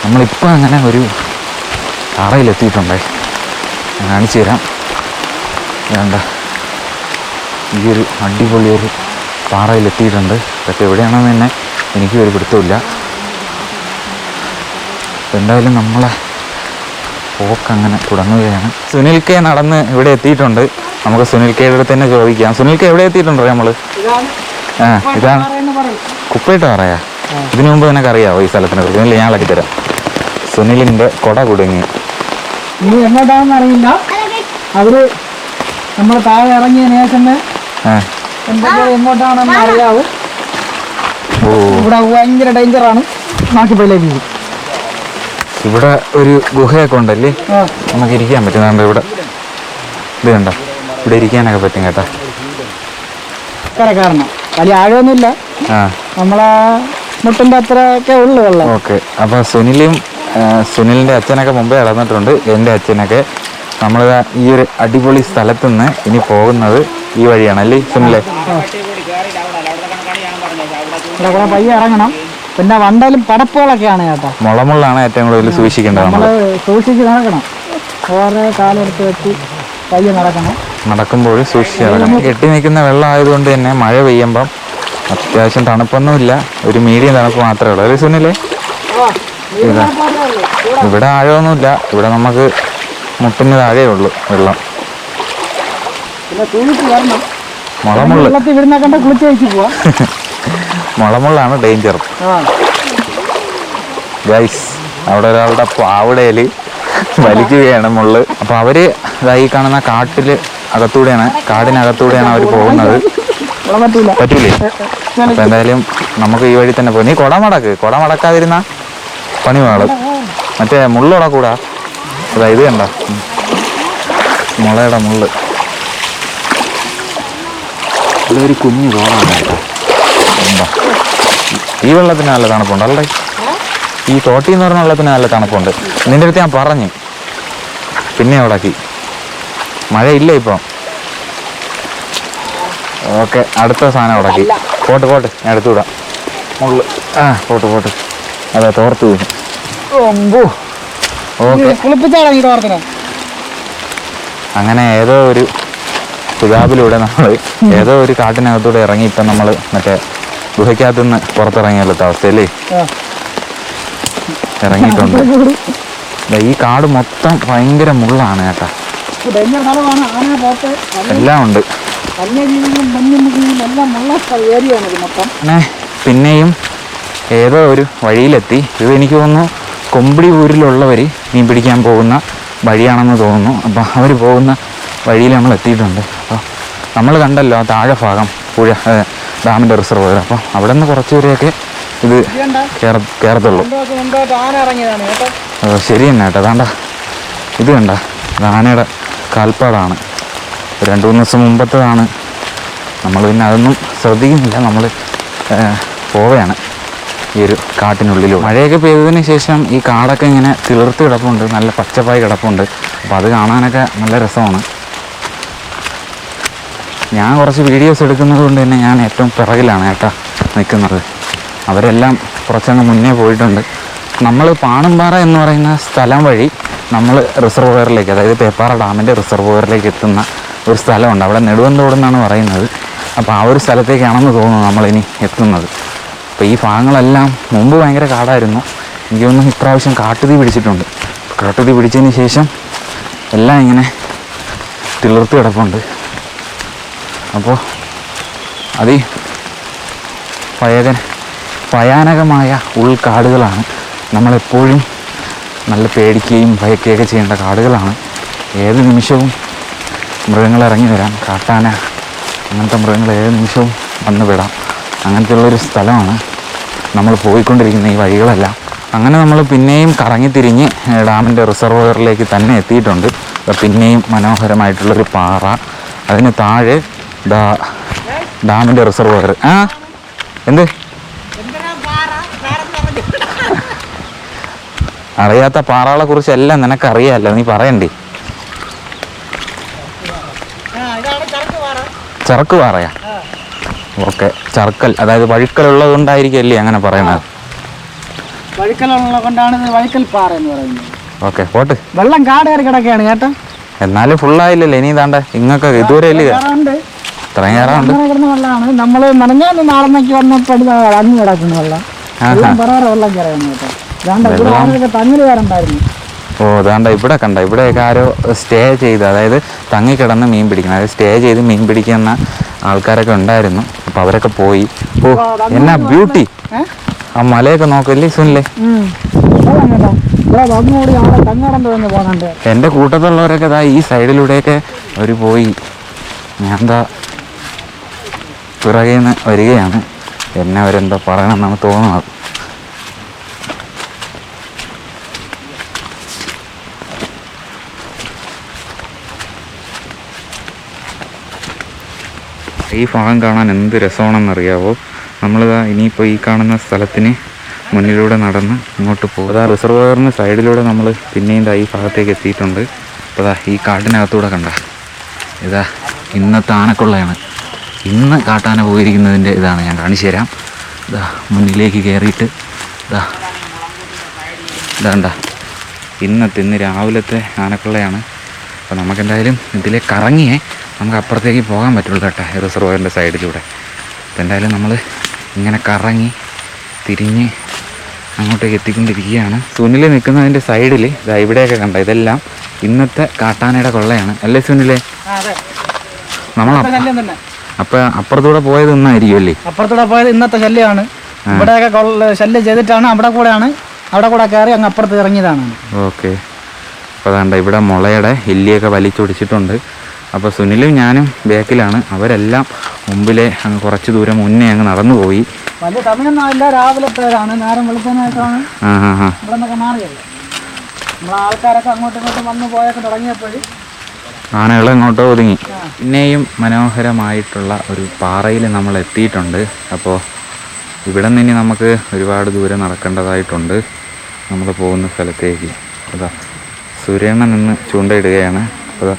നമ്മളിപ്പോൾ അങ്ങനെ ഒരു പാറയിലെത്തിയിട്ടുണ്ടേ, ഞാൻ കാണിച്ചു തരാം. വേണ്ട, ഈ ഒരു അടിപൊളിയൊരു പാറയിലെത്തിയിട്ടുണ്ട്. ഇതൊക്കെ എവിടെയാണെന്ന് തന്നെ എനിക്കും ഒരു പിടുത്തമില്ല. എന്തായാലും നമ്മളെ പോക്കങ്ങനെ തുടങ്ങുകയാണ്. സുനിൽ കെ നടന്ന് ഇവിടെ എത്തിയിട്ടുണ്ട്. നമുക്ക് സുനിൽ കെയുടെ അടുത്ത് തന്നെ ചോദിക്കാം. സുനിൽ കെ എവിടെ എത്തിയിട്ടുണ്ടോ നമ്മൾ? ഇതാണ് കുപ്പയിട്ട് പറയാ. ഇതിനു മുമ്പ് നിനക്ക് അറിയാവോ ഈ സ്ഥലത്തിനെ കുറിച്ച്? സുനിൽ ഞാൻ ഇളക്കി തരാം. സുനിലിൻ്റെ കൊട കുടുങ്ങി. ഇനി എങ്ങോട്ടാണെന്ന് അറിയില്ല. അവര് നമ്മൾ താഴെ ഇറങ്ങിയതിന് ശേഷം എങ്ങോട്ടാണെന്ന് അറിയാവൂ. ഇവിടെ ഭയങ്കര ഡേഞ്ചറാണ്. നാട്ടിപ്പയിലേക്ക് ഇവിടെ ഒരു ഗുഹയൊക്കെ ഉണ്ടല്ലേ, നമുക്ക് ഇരിക്കാൻ പറ്റും. ഇവിടെ ഇത് കണ്ട, ഇവിടെ ഇരിക്കാനൊക്കെ പറ്റും കേട്ടോ. കാരണം വലിയ ആഴമൊന്നുമില്ല, നമ്മളെ മുട്ടിൻ്റെ അത്രയൊക്കെ ഉള്ളു വെള്ളം. ഓക്കെ. അപ്പോൾ സുനിലിൻ്റെ അച്ഛനൊക്കെ മുമ്പേ ഇളന്നിട്ടുണ്ട്. എൻ്റെ അച്ഛനൊക്കെ നമ്മൾ ഈ ഒരു അടിപൊളി സ്ഥലത്തുനിന്ന് ഇനി പോകുന്നത് ഈ വഴിയാണല്ലേ സുനിലെ? ഇവിടെ പയ്യെ ഇറങ്ങണം. പിന്നെ വണ്ടാലും പടപ്പുകളൊക്കെയാണ് കേട്ടോ. മുളമുള്ളാണ് ഏറ്റവും കൂടുതൽ സൂക്ഷിക്കേണ്ടത്. നമ്മൾ സൂക്ഷിച്ച് നടക്കണം. ഓരോ കാലെടുത്ത് വെച്ച് പയ്യെ നടക്കണം. നടക്കുമ്പോൾ സൂക്ഷിച്ച് നടക്കണം. കെട്ടി നിൽക്കുന്ന വെള്ളം ആയതുകൊണ്ട് തന്നെ മഴ പെയ്യുമ്പം അത്യാവശ്യം തണുപ്പൊന്നുമില്ല, ഒരു മീഡിയം തണുപ്പ് മാത്രമേ ഉള്ളൂ അല്ലേ സുനിലെ? ഇവിടെ ആഴമൊന്നുമില്ല. ഇവിടെ നമുക്ക് മുട്ടിന് താഴെ ഉള്ളു വെള്ളം. മുളമുള്ളാണ് ഡേഞ്ചർ ഗൈസ്. അവിടെ ഒരാളുടെ പാവടയില് വലിക്കുകയാണ് മുള്ള്. അപ്പൊ അവര് ഈ കാണുന്ന കാടിനകത്തൂടെയാണ് അവർ പോകുന്നത്. പറ്റൂലേ? അപ്പൊ എന്തായാലും നമുക്ക് ഈ വഴി തന്നെ പോയി. നീ കൊട മടക്കാതിരുന്ന പണി പാടും. മറ്റേ മുള്ളുടക്കൂടാ. അതാ ഇത് കണ്ട മുളയുടെ മുള്ള്. ഇതൊരു കുഞ്ഞു തോടാണ് കേട്ടോ. എന്താ ഈ വെള്ളത്തിന് നല്ല തണുപ്പുണ്ട് അല്ലേ? ഈ തോട്ടി എന്ന് പറഞ്ഞ വെള്ളത്തിന് നല്ല തണുപ്പുണ്ട്. നിന്റെ അടുത്ത് ഞാൻ പറഞ്ഞു, പിന്നെ അവിടാക്കി. മഴയില്ല ഇപ്പം. ഓക്കെ, അടുത്ത സാധനം അവിടാക്കി. പോട്ട് ഞാൻ എടുത്തുവിടാം. മുള്ള് പോട്ട് അതെ തോർത്ത് വീഴും. ഓക്കെ, അങ്ങനെ ഏതോ ഒരു സുതാബിലൂടെ നമ്മൾ ഏതോ ഒരു കാട്ടിനകത്തൂടെ ഇറങ്ങി ഇപ്പം നമ്മൾ മറ്റേ ഗുഹയ്ക്കകത്തുനിന്ന് പുറത്തിറങ്ങിയാലത്തെ അവസ്ഥയല്ലേ ഇറങ്ങിയിട്ടുണ്ട്. ഈ കാട് മൊത്തം ഭയങ്കര മുള്ളാണ് കേട്ടോ. എല്ലാം ഉണ്ട്. വന്യജീവികളും വന്യമൃഗങ്ങളും എല്ലാം ഉള്ള ഏരിയയാണ് ഇത് മൊത്തം. പിന്നെയും ഏതോ ഒരു വഴിയിലെത്തി. ഇത് എനിക്ക് തോന്നുന്നു കൊമ്പിടി ഊരിലുള്ളവർ മീൻ പിടിക്കാൻ പോകുന്ന വഴിയാണെന്ന് തോന്നുന്നു. അപ്പോൾ അവർ പോകുന്ന വഴിയിൽ നമ്മൾ എത്തിയിട്ടുണ്ട്. അപ്പോൾ നമ്മൾ കണ്ടല്ലോ ആ താഴെ ഭാഗം പുഴ ഡാമിൻ്റെ റിസർവോയർ. അപ്പോൾ അവിടെ നിന്ന് കുറച്ച് ദൂരെയൊക്കെ ഇത് കയറത്തുള്ളൂ. ശരി തന്നെ കേട്ടോ. അതാണ്ട ഇത് കണ്ട ആനയുടെ കാൽപ്പാടാണ്. 2-3 ദിവസം മുമ്പത്തേതാണ്. നമ്മൾ പിന്നെ അതൊന്നും ശ്രദ്ധിക്കുന്നില്ല. നമ്മൾ പോവുകയാണ് ഈ ഒരു കാട്ടിനുള്ളിലൂടെ. മഴയൊക്കെ പെയ്തതിന് ശേഷം ഈ കാടൊക്കെ ഇങ്ങനെ തിളിർത്ത് കിടപ്പുണ്ട്, നല്ല പച്ചപ്പായി കിടപ്പുണ്ട്. അപ്പോൾ അത് കാണാനൊക്കെ നല്ല രസമാണ്. ഞാൻ കുറച്ച് വീഡിയോസ് എടുക്കുന്നത് കൊണ്ട് തന്നെ ഞാൻ ഏറ്റവും പിറകിലാണ് കേട്ടോ നിൽക്കുന്നത്. അവരെല്ലാം കുറച്ചങ്ങ് മുന്നേ പോയിട്ടുണ്ട്. നമ്മൾ പാണുംപാറ എന്ന് പറയുന്ന സ്ഥലം വഴി നമ്മൾ റിസർവോയറിലേക്ക്, അതായത് പേപ്പാറ ഡാമിൻ്റെ റിസർവോയറിലേക്ക് എത്തുന്ന ഒരു സ്ഥലമുണ്ട്. അവിടെ നെടുവന്തോടെന്നാണ് പറയുന്നത്. അപ്പോൾ ആ ഒരു സ്ഥലത്തേക്കാണെന്ന് തോന്നുന്നു നമ്മളിനി എത്തുന്നത്. അപ്പോൾ ഈ ഭാഗങ്ങളെല്ലാം മുമ്പ് ഭയങ്കര കാടായിരുന്നു. എനിക്ക് തോന്നുന്നു ഇപ്രാവശ്യം കാട്ടുതീ പിടിച്ചിട്ടുണ്ട്. കാട്ടുതീ പിടിച്ചതിന് ശേഷം എല്ലാം ഇങ്ങനെ തിളിർത്ത് കിടപ്പുണ്ട്. അപ്പോൾ അത് ഭയാനകമായ ഉൾക്കാടുകളാണ്. നമ്മളെപ്പോഴും നല്ല പേടിക്കുകയും ഭയക്കുകയൊക്കെ ചെയ്യേണ്ട കാടുകളാണ്. ഏത് നിമിഷവും മൃഗങ്ങൾ ഇറങ്ങി വരാം. കാട്ടാന അങ്ങനത്തെ മൃഗങ്ങൾ ഏത് നിമിഷവും വന്ന് വിടാം. അങ്ങനത്തെ ഉള്ളൊരു സ്ഥലമാണ് നമ്മൾ പോയിക്കൊണ്ടിരിക്കുന്ന ഈ വഴികളെല്ലാം. അങ്ങനെ നമ്മൾ പിന്നെയും കറങ്ങിത്തിരിഞ്ഞ് ഡാമിൻ്റെ റിസർവോയറിലേക്ക് തന്നെ എത്തിയിട്ടുണ്ട്. പിന്നെയും മനോഹരമായിട്ടുള്ളൊരു പാറ, അതിന് താഴെ ഡാമിൻ്റെ റിസർവോയർ. എന്ത് അറിയാത്ത പാറകളെ കുറിച്ച് എല്ലാം നിനക്കറിയാമല്ലോ, നീ പറയണ്ടേ? ചറക്ക് പാറയാ? ഓക്കെ, ചർക്കൽ, അതായത് വഴുക്കലുള്ളത് കൊണ്ടായിരിക്കുമല്ലേ അങ്ങനെ പറയണത്? വഴുക്കലുള്ളത് കൊണ്ടാണ് വഴുക്കൽ പാറ എന്ന് പറയുന്നത്. Okay, pot. വെള്ളം കാട് കയറി കിടക്കുകയാണ് ചേട്ടാ. എന്നാലും ഫുള്ളായില്ലല്ലോ. ഇനി താണ്ട ഇങ്ങൊക്കെ ഇതുവരെ ഇത്രയും കയറാറുണ്ട്. വെള്ളമാണ്. നമ്മൾ നനഞ്ഞാൽ നാളേക്ക് വന്നപ്പോൾ അഞ്ഞു കിടക്കുന്ന വെള്ളം പറയാറ് വെള്ളം കയറുന്നു കേട്ടോ. തങ്ങൽ കയറുണ്ടായിരുന്നു. ഓ അതാണ്ട ഇവിടെ കണ്ട, ഇവിടെയൊക്കെ ആരോ സ്റ്റേ ചെയ്ത്, അതായത് തങ്ങിക്കിടന്ന് മീൻ പിടിക്കണം, അതായത് സ്റ്റേ ചെയ്ത് മീൻ പിടിക്കുന്ന ആൾക്കാരൊക്കെ ഉണ്ടായിരുന്നു. അപ്പോൾ അവരൊക്കെ പോയി. ഓ എന്നാ ബ്യൂട്ടി! ആ മലയൊക്കെ നോക്കല്ലേ സുനിലേ. എൻ്റെ കൂട്ടത്തുള്ളവരൊക്കെ ഇതാ ഈ സൈഡിലൂടെയൊക്കെ അവർ പോയി. ഞാൻ എന്താ പിറകെ നിന്ന് വരികയാണ്. എന്നെ അവരെന്തോ പറയണമെന്നാണ് തോന്നുന്നത്. ഈ ഭാഗം കാണാൻ എന്ത് രസമാണെന്നറിയാവോ? നമ്മളിതാ ഇനിയിപ്പോൾ ഈ കാണുന്ന സ്ഥലത്തിന് മുന്നിലൂടെ നടന്ന് ഇങ്ങോട്ട് പോകും. അതാ റിസർവോയറിന് സൈഡിലൂടെ നമ്മൾ പിന്നെയും ഈ ഭാഗത്തേക്ക് എത്തിയിട്ടുണ്ട്. അപ്പോൾ അതാ ഈ കാട്ടിനകത്തൂടെ കണ്ട ഇതാ ഇന്നത്തെ ആനക്കൊള്ളയാണ്. ഇന്ന് കാട്ടാന പോയിരിക്കുന്നതിൻ്റെ ഇതാണ് ഞാൻ കാണിച്ചു തരാം. ഇതാ മുന്നിലേക്ക് കയറിയിട്ട് ഇതാണ്ട ഇന്ന് രാവിലത്തെ ആനക്കൊള്ളയാണ്. അപ്പോൾ നമുക്കെന്തായാലും ഇതിലെ കറങ്ങിയേ നമുക്ക് അപ്പുറത്തേക്ക് പോകാൻ പറ്റുള്ളൂ കേട്ടോ, റിസർവോയറിൻ്റെ സൈഡിലൂടെ. അപ്പോൾ എന്തായാലും നമ്മൾ ഇങ്ങനെ കറങ്ങി തിരിഞ്ഞ് അങ്ങോട്ടേക്ക് എത്തിക്കൊണ്ടിരിക്കുകയാണ്. സുനിൽ നിൽക്കുന്നതിൻ്റെ സൈഡിൽ ഇതാ ഇവിടെയൊക്കെ കണ്ട ഇതെല്ലാം ഇന്നത്തെ കാട്ടാനയുടെ കൊള്ളയാണ് അല്ലേ സുനിലേ? നമ്മൾ അപ്പോൾ അപ്പുറത്തൂടെ പോയത് ഇന്നായിരിക്കും അല്ലേ? അപ്പുറത്തൂടെ പോയത് ഇന്നത്തെ ശല്യമാണ്. ഇവിടെയൊക്കെ ശല്യം ചെയ്തിട്ടാണ് അവിടെ കൂടെ കയറി അങ്ങ് അപ്പുറത്ത് ഇറങ്ങിയതാണ്. ഓക്കെ, അപ്പോൾ അതാണ്ട ഇവിടെ മുളയുടെ എല്ലിയൊക്കെ വലിച്ചൊടിച്ചിട്ടുണ്ട്. അപ്പോൾ സുനിലും ഞാനും ബാക്കിലാണ്, അവരെല്ലാം മുമ്പിലെ അങ്ങ് കുറച്ച് ദൂരം മുന്നേ അങ്ങ് നടന്നു പോയി. വലിയ സമയമൊന്നുമില്ല, രാവിലത്തേതാണ്, നേരം വെളുക്കാനായിട്ടാണ് ഇവിടെ നിന്നൊക്കെ മാറിയത്. നമ്മളെ ആൾക്കാരൊക്കെ അങ്ങോട്ടും ഇങ്ങോട്ടും വന്നു പോയൊക്കെ തുടങ്ങിയപ്പോൾ ആനകൾ ഇങ്ങോട്ടോ ഒതുങ്ങി. പിന്നെയും മനോഹരമായിട്ടുള്ള ഒരു പാറയിൽ നമ്മൾ എത്തിയിട്ടുണ്ട്. അപ്പോൾ ഇവിടെ നിന്ന് ഇനി നമുക്ക് ഒരുപാട് ദൂരം നടക്കേണ്ടതായിട്ടുണ്ട് നമ്മൾ പോകുന്ന സ്ഥലത്തേക്ക്. അതാ സുരേണ്ണ നിന്ന് ചൂണ്ടയിടുകയാണ്. അപ്പോൾ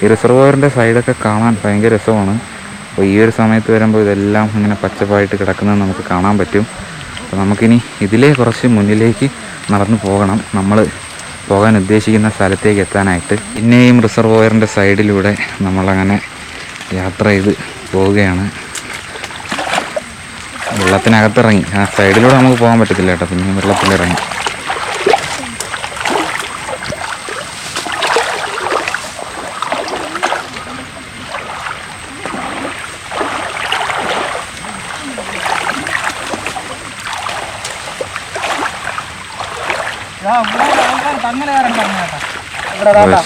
ഈ റിസർവോയറിൻ്റെ സൈഡൊക്കെ കാണാൻ ഭയങ്കര രസമാണ്. അപ്പോൾ ഈ ഒരു സമയത്ത് വരുമ്പോൾ ഇതെല്ലാം ഇങ്ങനെ പച്ചപ്പായിട്ട് കിടക്കുന്നത് നമുക്ക് കാണാൻ പറ്റും. അപ്പോൾ നമുക്കിനി ഇതിലേ കുറച്ച് മുന്നിലേക്ക് നടന്നു പോകണം, നമ്മൾ പോകാൻ ഉദ്ദേശിക്കുന്ന സ്ഥലത്തേക്ക് എത്താനായിട്ട്. പിന്നെയും റിസർവോയറിൻ്റെ സൈഡിലൂടെ നമ്മളങ്ങനെ യാത്ര ചെയ്ത് പോവുകയാണ്. വെള്ളത്തിനകത്തിറങ്ങി, ആ സൈഡിലൂടെ നമുക്ക് പോകാൻ പറ്റത്തില്ല കേട്ടോ, പിന്നെ വെള്ളത്തിലിറങ്ങി.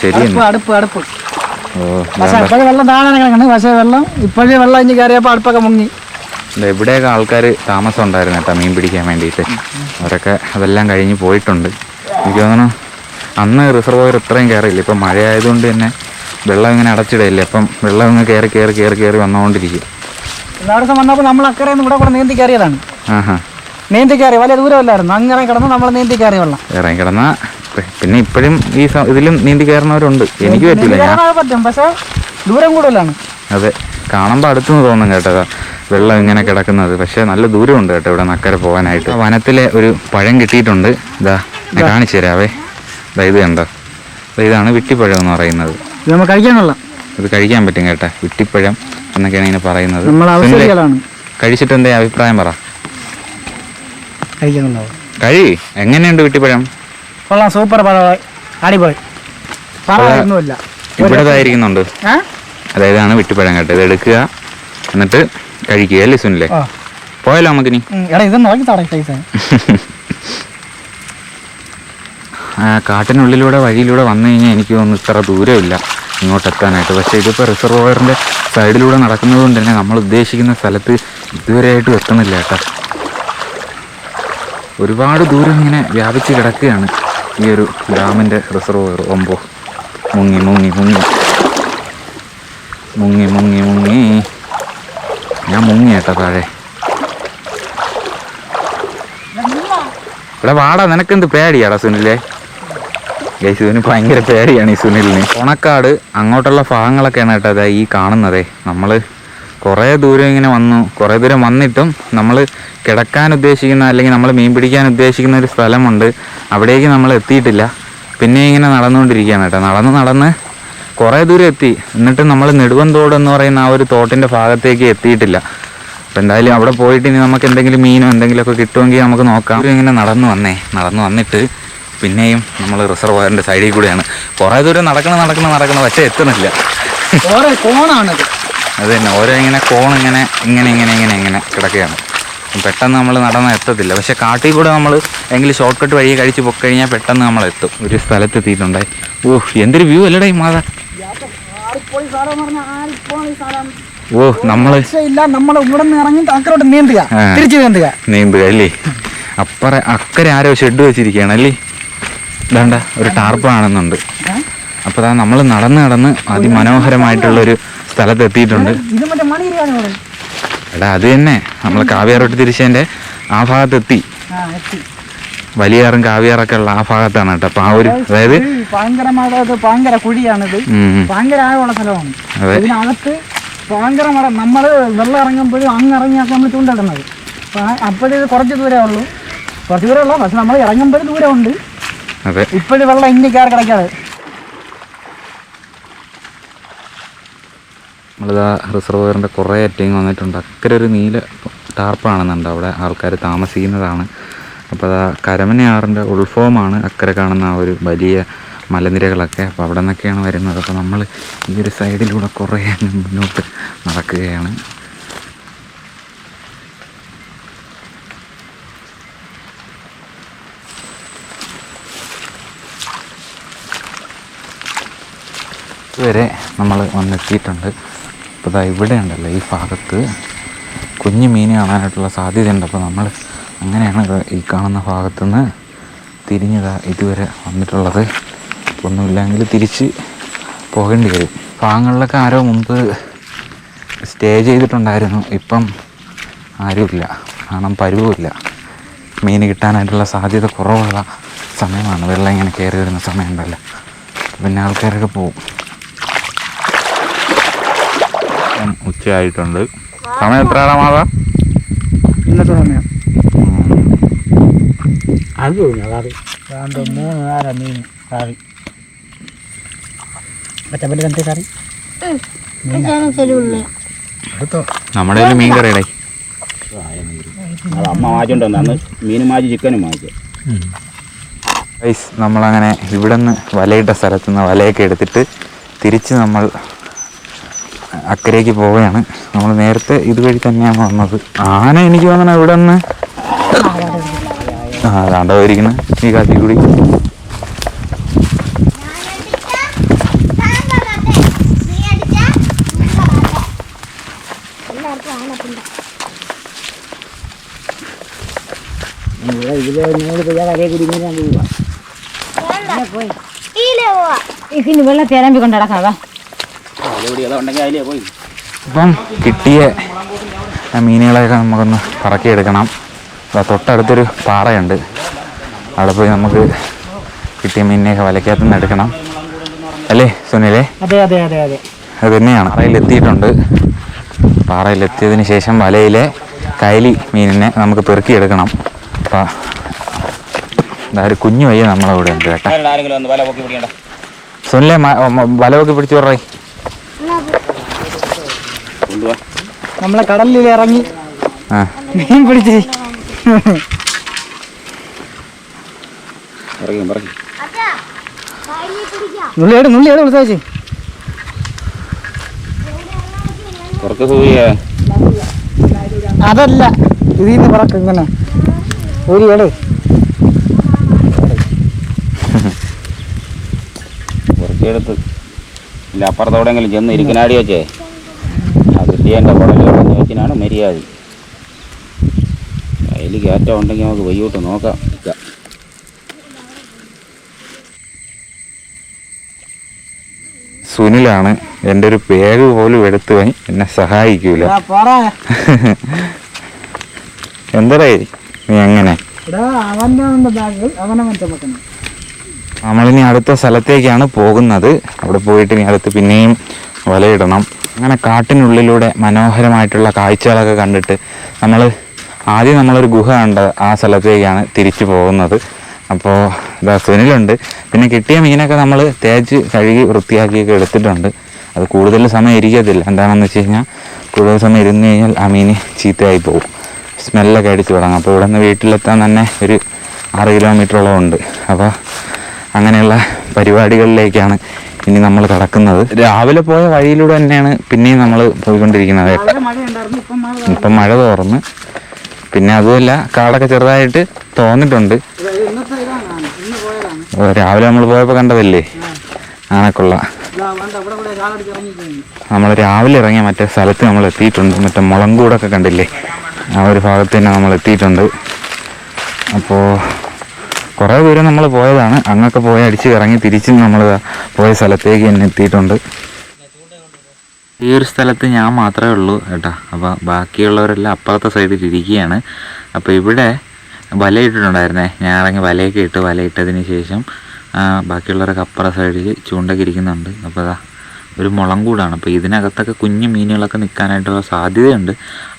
ശരി. അടുപ്പ് ഓ പക്ഷെ ഇപ്പോഴും വെള്ളം താഴെ കിടക്കണം. പക്ഷേ വെള്ളം ഇപ്പോഴും വെള്ളം ഇനി കയറിയപ്പോൾ അടുപ്പൊക്കെ മുങ്ങി. എവിടെയൊക്കെ ആൾക്കാർ താമസം ഉണ്ടായിരുന്നു കേട്ടോ മീൻ പിടിക്കാൻ വേണ്ടിയിട്ട്. അവരൊക്കെ അതെല്ലാം കഴിഞ്ഞ് പോയിട്ടുണ്ട്. എനിക്ക് തോന്നുന്നു അന്ന് റിസർവോയർ ഇത്രയും കയറിയില്ല. ഇപ്പം മഴ ആയതുകൊണ്ട് തന്നെ വെള്ളം ഇങ്ങനെ അടച്ചിടയില്ലേ, അപ്പം വെള്ളം ഇങ്ങനെ കയറി വന്നുകൊണ്ടിരിക്കും. എല്ലാ ദിവസം വന്നപ്പോൾ നമ്മൾ അക്കരെ ഇവിടെ കൂടെ നീന്തി കയറിയതാണ്. നീന്തി കയറി വലിയ ദൂരമല്ലായിരുന്നു. അങ്ങനെ കിടന്ന് നമ്മൾ നീന്തി കയറി വെള്ളം ഇറങ്ങി കിടന്ന. പിന്നെ ഇപ്പോഴും ഈ ഇതിലും നീന്തി കയറുന്നവരുണ്ട്. എനിക്ക് പറ്റില്ല, ഞാൻ പറ്റും, പക്ഷേ ദൂരം കൂടുതലാണ്. അതെ, കാണുമ്പോൾ അടുത്തുനിന്ന് തോന്നും കേട്ടോ വെള്ളം ഇങ്ങനെ കിടക്കുന്നത്. പക്ഷേ നല്ല ദൂരമുണ്ട് കേട്ടോ ഇവിടെ നക്കരെ പോകാനായിട്ട്. വനത്തിലെ ഒരു പഴം കിട്ടിയിട്ടുണ്ട്. ഇതാ ഞാൻ കാണിച്ചു തരാവേ. ഇത് കണ്ടോ, ഇതാണ് വിട്ടിപ്പഴം എന്ന് പറയുന്നത്. ഇത് നമുക്ക് കഴിക്കാനുള്ള, ഇത് കഴിക്കാൻ പറ്റും കേട്ടോ, വിട്ടിപ്പഴം എന്നൊക്കെയാണ് ഇങ്ങനെ പറയുന്നത്. കഴിച്ചിട്ട് എന്താ അഭിപ്രായം പറ. കഴി എങ്ങനെയുണ്ട് വിട്ടിപ്പഴം? കൊള്ളാം, സൂപ്പർ പഴം, അടിപൊളി. ഇവിടെതായിരിക്കുന്നുണ്ട്. അതായതാണ് വിട്ടിപ്പഴം കേട്ടോ. ഇത് എടുക്കുക എന്നിട്ട് കഴിക്കുക അല്ലേ സുനിലെ? പോയാലോ നമുക്കിനി? കാട്ടിനുള്ളിലൂടെ വഴിയിലൂടെ വന്നു കഴിഞ്ഞാൽ എനിക്ക് തോന്നുന്നു ഇത്ര ദൂരമില്ല ഇങ്ങോട്ട് എത്താനായിട്ട്. പക്ഷേ ഇതിപ്പോൾ റിസർവോയറിൻ്റെ സൈഡിലൂടെ നടക്കുന്നത് കൊണ്ട് തന്നെ നമ്മൾ ഉദ്ദേശിക്കുന്ന സ്ഥലത്ത് ഇതുവരെയായിട്ടും എത്തുന്നില്ല കേട്ടോ. ഒരുപാട് ദൂരം ഇങ്ങനെ വ്യാപിച്ച് കിടക്കുകയാണ് ഈ ഒരു ഡാമിൻ്റെ റിസർവോയർ. ഒമ്പോ മുങ്ങി മുങ്ങി മുങ്ങി മുങ്ങി മുങ്ങി മുങ്ങി ഞാൻ മുങ്ങി കേട്ടോ താഴെ. ഇവിടെ വാടാ, നിനക്കെന്ത് പേടിയാടാ സുനിലേ? സുനിൽ ഭയങ്കര പേടിയാണ് ഈ സുനിലിന്. ഉണക്കാട് അങ്ങോട്ടുള്ള ഭാഗങ്ങളൊക്കെയാണ് കേട്ടോ അതാ ഈ കാണുന്നതേ. നമ്മൾ കുറേ ദൂരം ഇങ്ങനെ വന്നു, കുറേ ദൂരം വന്നിട്ടും നമ്മൾ കിടക്കാൻ ഉദ്ദേശിക്കുന്ന അല്ലെങ്കിൽ നമ്മൾ മീൻ പിടിക്കാൻ ഉദ്ദേശിക്കുന്ന ഒരു സ്ഥലമുണ്ട്, അവിടേക്ക് നമ്മൾ എത്തിയിട്ടില്ല. പിന്നെ ഇങ്ങനെ നടന്നുകൊണ്ടിരിക്കുകയാണ് കേട്ടോ. നടന്ന് കുറേ ദൂരം എത്തി, എന്നിട്ട് നമ്മൾ നെടുവന്തോട് എന്ന് പറയുന്ന ആ ഒരു തോട്ടിൻ്റെ ഭാഗത്തേക്ക് എത്തിയിട്ടില്ല. അപ്പോൾ എന്തായാലും അവിടെ പോയിട്ട് ഇനി നമുക്ക് എന്തെങ്കിലും മീനോ എന്തെങ്കിലുമൊക്കെ കിട്ടുമെങ്കിൽ നമുക്ക് നോക്കാം. ഇങ്ങനെ നടന്നു വന്നിട്ട് പിന്നെയും നമ്മൾ റിസർവോയറിൻ്റെ സൈഡിൽ കൂടെയാണ് കുറേ ദൂരം നടക്കണം, പക്ഷേ എത്തുന്നില്ല. കോണാണത്. അത് തന്നെ, ഓരോ ഇങ്ങനെ കോൺ ഇങ്ങനെ കിടക്കുകയാണ്. പെട്ടെന്ന് നമ്മൾ നടന്നാൽ എത്തത്തില്ല. പക്ഷേ കാട്ടിൽ കൂടെ നമ്മൾ എങ്കിലും ഷോർട്ട് കട്ട് വഴി കഴിച്ച് പോയി കഴിഞ്ഞാൽ പെട്ടെന്ന് നമ്മൾ എത്തും. ഒരു സ്ഥലത്തെത്തിയിട്ടുണ്ടായി. എന്തൊരു വ്യൂ അല്ലടാ ഈ മാതാ. നമ്മൾ ഇവിടെ ഇറങ്ങി അക്കരോട്ട് നീന്തുക അല്ലേ. അക്കരെ ആരോ ഷെഡ് വെച്ചിരിക്കുകയാണ് അല്ലേ. ഇതാണ്ട ഒരു ടാർപ്പ് കാണുന്നുണ്ട്. അപ്പോൾ അതാ നമ്മൾ നടന്ന് അതിമനോഹരമായിട്ടുള്ളൊരു സ്ഥലത്തെത്തിയിട്ടുണ്ട്. എടാ അത് തന്നെ, നമ്മൾ കാവ്യാറോട്ട് തിരിച്ചതിൻ്റെ ആ ഭാഗത്തെത്തി. വലിയാറും കാവ്യാറൊക്കെ ഉള്ള ആ ഭാഗത്താണ് കേട്ടോ. അപ്പോൾ ആ ഒരു അതായത് ഭയങ്കര കുഴിയാണിത്, ഭയങ്കര ആഴമുള്ള സ്ഥലമാണ്. ഇതിനകത്ത് ഭയങ്കര മരം. നമ്മൾ വെള്ളം ഇറങ്ങുമ്പോഴും ഇറങ്ങിയാൽ നമ്മൾ ചൂണ്ടിടുന്നത്. അപ്പോഴത് കുറച്ച് ദൂരമേ ഉള്ളൂ, പക്ഷെ നമ്മൾ ഇറങ്ങുമ്പോഴും ദൂരമുണ്ട്. ഇപ്പോഴും വെള്ളം ഇനി കയറി കിടക്കാതെ. നമ്മളിതാ റിസർവോയറിൻ്റെ കുറേ അറ്റയും വന്നിട്ടുണ്ട്. അക്കരെ ഒരു നീല ടാർപ്പാണെന്നുണ്ട്, അവിടെ ആൾക്കാർ താമസിക്കുന്നതാണ്. അപ്പോൾ അതാ കരമനയാറിൻ്റെ ഉത്ഭവമാണ് അക്കരെ കാണുന്ന ആ ഒരു വലിയ മലനിരകളൊക്കെ. അപ്പോൾ അവിടെ നിന്നൊക്കെയാണ് വരുന്നത്. അപ്പോൾ നമ്മൾ ഈ ഒരു സൈഡിലൂടെ കുറേ മുന്നോട്ട് നടക്കുകയാണ്. ഇതുവരെ നമ്മൾ വന്നെത്തിയിട്ടുണ്ട്. അപ്പോൾ ഇതാ ഇവിടെ ഉണ്ടല്ലോ ഈ ഭാഗത്ത് കുഞ്ഞു മീൻ കാണാനായിട്ടുള്ള സാധ്യതയുണ്ട്. അപ്പോൾ നമ്മൾ അങ്ങനെയാണ് ഈ കാണുന്ന ഭാഗത്തുനിന്ന് തിരിഞ്ഞതാ ഇതുവരെ വന്നിട്ടുള്ളത്. ഒന്നുമില്ലെങ്കിൽ തിരിച്ച് പോകേണ്ടി വരും. ഭാഗങ്ങളിലൊക്കെ ആരോ മുമ്പ് സ്റ്റേ ചെയ്തിട്ടുണ്ടായിരുന്നു. ഇപ്പം ആരുമില്ല, കാരണം പരുവുമില്ല. മീൻ കിട്ടാനായിട്ടുള്ള സാധ്യത കുറവുള്ള സമയമാണ്. വെള്ളം ഇങ്ങനെ കയറി വരുന്ന സമയമുണ്ടല്ലോ, പിന്നെ ആൾക്കാരൊക്കെ പോവും. ഉച്ചയായിട്ടുണ്ട്. സമയം എത്രയാണ് മാതാ? ഇന്നത്തെ സമയം അത് 3 നേരം മീൻ കറി. കറി നമ്മുടെ മീൻ കറിയുടെ അമ്മ വാങ്ങിച്ചോണ്ട് അന്ന് മീനും വാങ്ങി ചിക്കനും വാങ്ങിച്ചു. നമ്മളങ്ങനെ ഇവിടെ നിന്ന് വലയിട്ട സ്ഥലത്തുനിന്ന് വലയൊക്കെ എടുത്തിട്ട് തിരിച്ച് നമ്മൾ അക്കരയ്ക്ക് പോവുകയാണ്. നമ്മൾ നേരത്തെ ഇതുവഴി തന്നെയാണ് വന്നത്. ആന എനിക്ക് തോന്നണം ഇവിടെ നിന്ന് അതാണ്ടോ ഇരിക്കണം ഈ കാത്തി കൂടി. ഇതിന് വെള്ളത്തിൽ ഇറമ്പിക്കൊണ്ട് നടക്കാവാ. അപ്പം കിട്ടിയ മീനുകളെയൊക്കെ നമുക്കൊന്ന് പറക്കിയെടുക്കണം. തൊട്ടടുത്തൊരു പാറയുണ്ട്, അവിടെ പോയി നമുക്ക് കിട്ടിയ മീനിനെയൊക്കെ വലയ്ക്കകത്തു നിന്ന് എടുക്കണം അല്ലേ സുനിലേ? അതെ അതെ അതെ അതെ, അത് തന്നെയാണ്. പാറയിലെത്തിയിട്ടുണ്ട്. പാറയിലെത്തിയതിന് ശേഷം വലയിലെ കൈലി മീനിനെ നമുക്ക് പെറുക്കിയെടുക്കണം. അപ്പം ഒരു കുഞ്ഞു വയ്യ നമ്മളവിടെ ഉണ്ട് കേട്ടോ. സുനിലെ വല പൊക്കി പിടിച്ചു പറ. നമ്മളെ കടലിൽ ഇറങ്ങി മീൻ പിടിച്ച് നുള്ളിയോട് വിളിച്ചു. അതല്ല, ഇതിൽ നിന്ന് പറക്ക് ഇങ്ങനെ ഒരു ഏട് എടുത്ത് ഇല്ല അപ്പുറത്തോടെങ്കിലും ചെന്ന് ഇരിക്കനാടി വെച്ചേ ആ കിട്ടിയതിൻ്റെ കുടലോടെന്ന് വെച്ചിനാണ് മര്യാദ. അതിൽ കയറ്റം ഉണ്ടെങ്കിൽ നമുക്ക് വയ്യോട്ട് നോക്കാം. സുനിലാണ് എൻ്റെ ഒരു പേര് പോലും എടുത്തു പോയി എന്നെ സഹായിക്കൂല. എന്താടേ നീ എങ്ങനെ? നമ്മളിനി അടുത്ത സ്ഥലത്തേക്കാണ് പോകുന്നത്. അവിടെ പോയിട്ട് ഇനി അടുത്ത് പിന്നെയും വലയിടണം. അങ്ങനെ കാട്ടിനുള്ളിലൂടെ മനോഹരമായിട്ടുള്ള കാഴ്ചകളൊക്കെ കണ്ടിട്ട് ആദ്യം നമ്മളൊരു ഗുഹ കണ്ട ആ സ്ഥലത്തേക്കാണ് തിരിച്ചു പോകുന്നത്. അപ്പോൾ ഇതാ സുനിലുണ്ട്. പിന്നെ കിട്ടിയ മീനൊക്കെ നമ്മൾ തേച്ച് കഴുകി വൃത്തിയാക്കിയൊക്കെ എടുത്തിട്ടുണ്ട്. അത് കൂടുതൽ സമയം ഇരിക്കത്തില്ല. എന്താണെന്ന് വെച്ച് കഴിഞ്ഞാൽ കൂടുതൽ സമയം ഇരുന്ന് കഴിഞ്ഞാൽ ആ മീൻ ചീത്തയായി പോകും, സ്മെല്ലൊക്കെ അടിച്ച് തുടങ്ങും. അപ്പോൾ ഇവിടെ നിന്ന് വീട്ടിലെത്താൻ തന്നെ ഒരു 6 കിലോമീറ്ററോളം ഉണ്ട്. അപ്പോൾ അങ്ങനെയുള്ള പരിപാടികളിലേക്കാണ് ഇനി നമ്മൾ കടക്കുന്നത്. രാവിലെ പോയ വഴിയിലൂടെ തന്നെയാണ് പിന്നെയും നമ്മൾ പോയിക്കൊണ്ടിരിക്കുന്നത്. ഇപ്പം മഴ തോർന്ന്, പിന്നെ അതുമല്ല കാടൊക്കെ ചെറുതായിട്ട് തോന്നിട്ടുണ്ട്. രാവിലെ നമ്മൾ പോയപ്പോൾ കണ്ടതല്ലേ ആനക്കൊള്ള. നമ്മൾ രാവിലെ ഇറങ്ങിയ മറ്റേ സ്ഥലത്ത് നമ്മൾ എത്തിയിട്ടുണ്ട്. മറ്റേ മുളങ്കൂടൊക്കെ കണ്ടില്ലേ, ആ ഒരു ഭാഗത്ത് തന്നെ നമ്മൾ എത്തിയിട്ടുണ്ട്. അപ്പോൾ കുറേ ദൂരം നമ്മൾ പോയതാണ്. അങ്ങൊക്കെ പോയി അടിച്ച് ഇറങ്ങി തിരിച്ച് നമ്മൾ പോയ സ്ഥലത്തേക്ക് തന്നെ എത്തിയിട്ടുണ്ട്. ഈ ഒരു സ്ഥലത്ത് ഞാൻ മാത്രമേ ഉള്ളൂ കേട്ടോ. അപ്പോൾ ബാക്കിയുള്ളവരെല്ലാം അപ്പുറത്തെ സൈഡിൽ ഇരിക്കുകയാണ്. അപ്പോൾ ഇവിടെ വലയിട്ടിട്ടുണ്ടായിരുന്നേ. ഞാൻ ഇറങ്ങി വലയൊക്കെ ഇട്ട്, വലയിട്ടതിന് ശേഷം ബാക്കിയുള്ളവരൊക്കെ അപ്പുറത്തെ സൈഡിൽ ചൂണ്ടൊക്കെ ഇരിക്കുന്നുണ്ട്. അപ്പോൾ അതാ ഒരു മുളങ്കൂടാണ്. അപ്പോൾ ഇതിനകത്തൊക്കെ കുഞ്ഞു മീനുകളൊക്കെ നിൽക്കാനായിട്ടുള്ള സാധ്യതയുണ്ട്.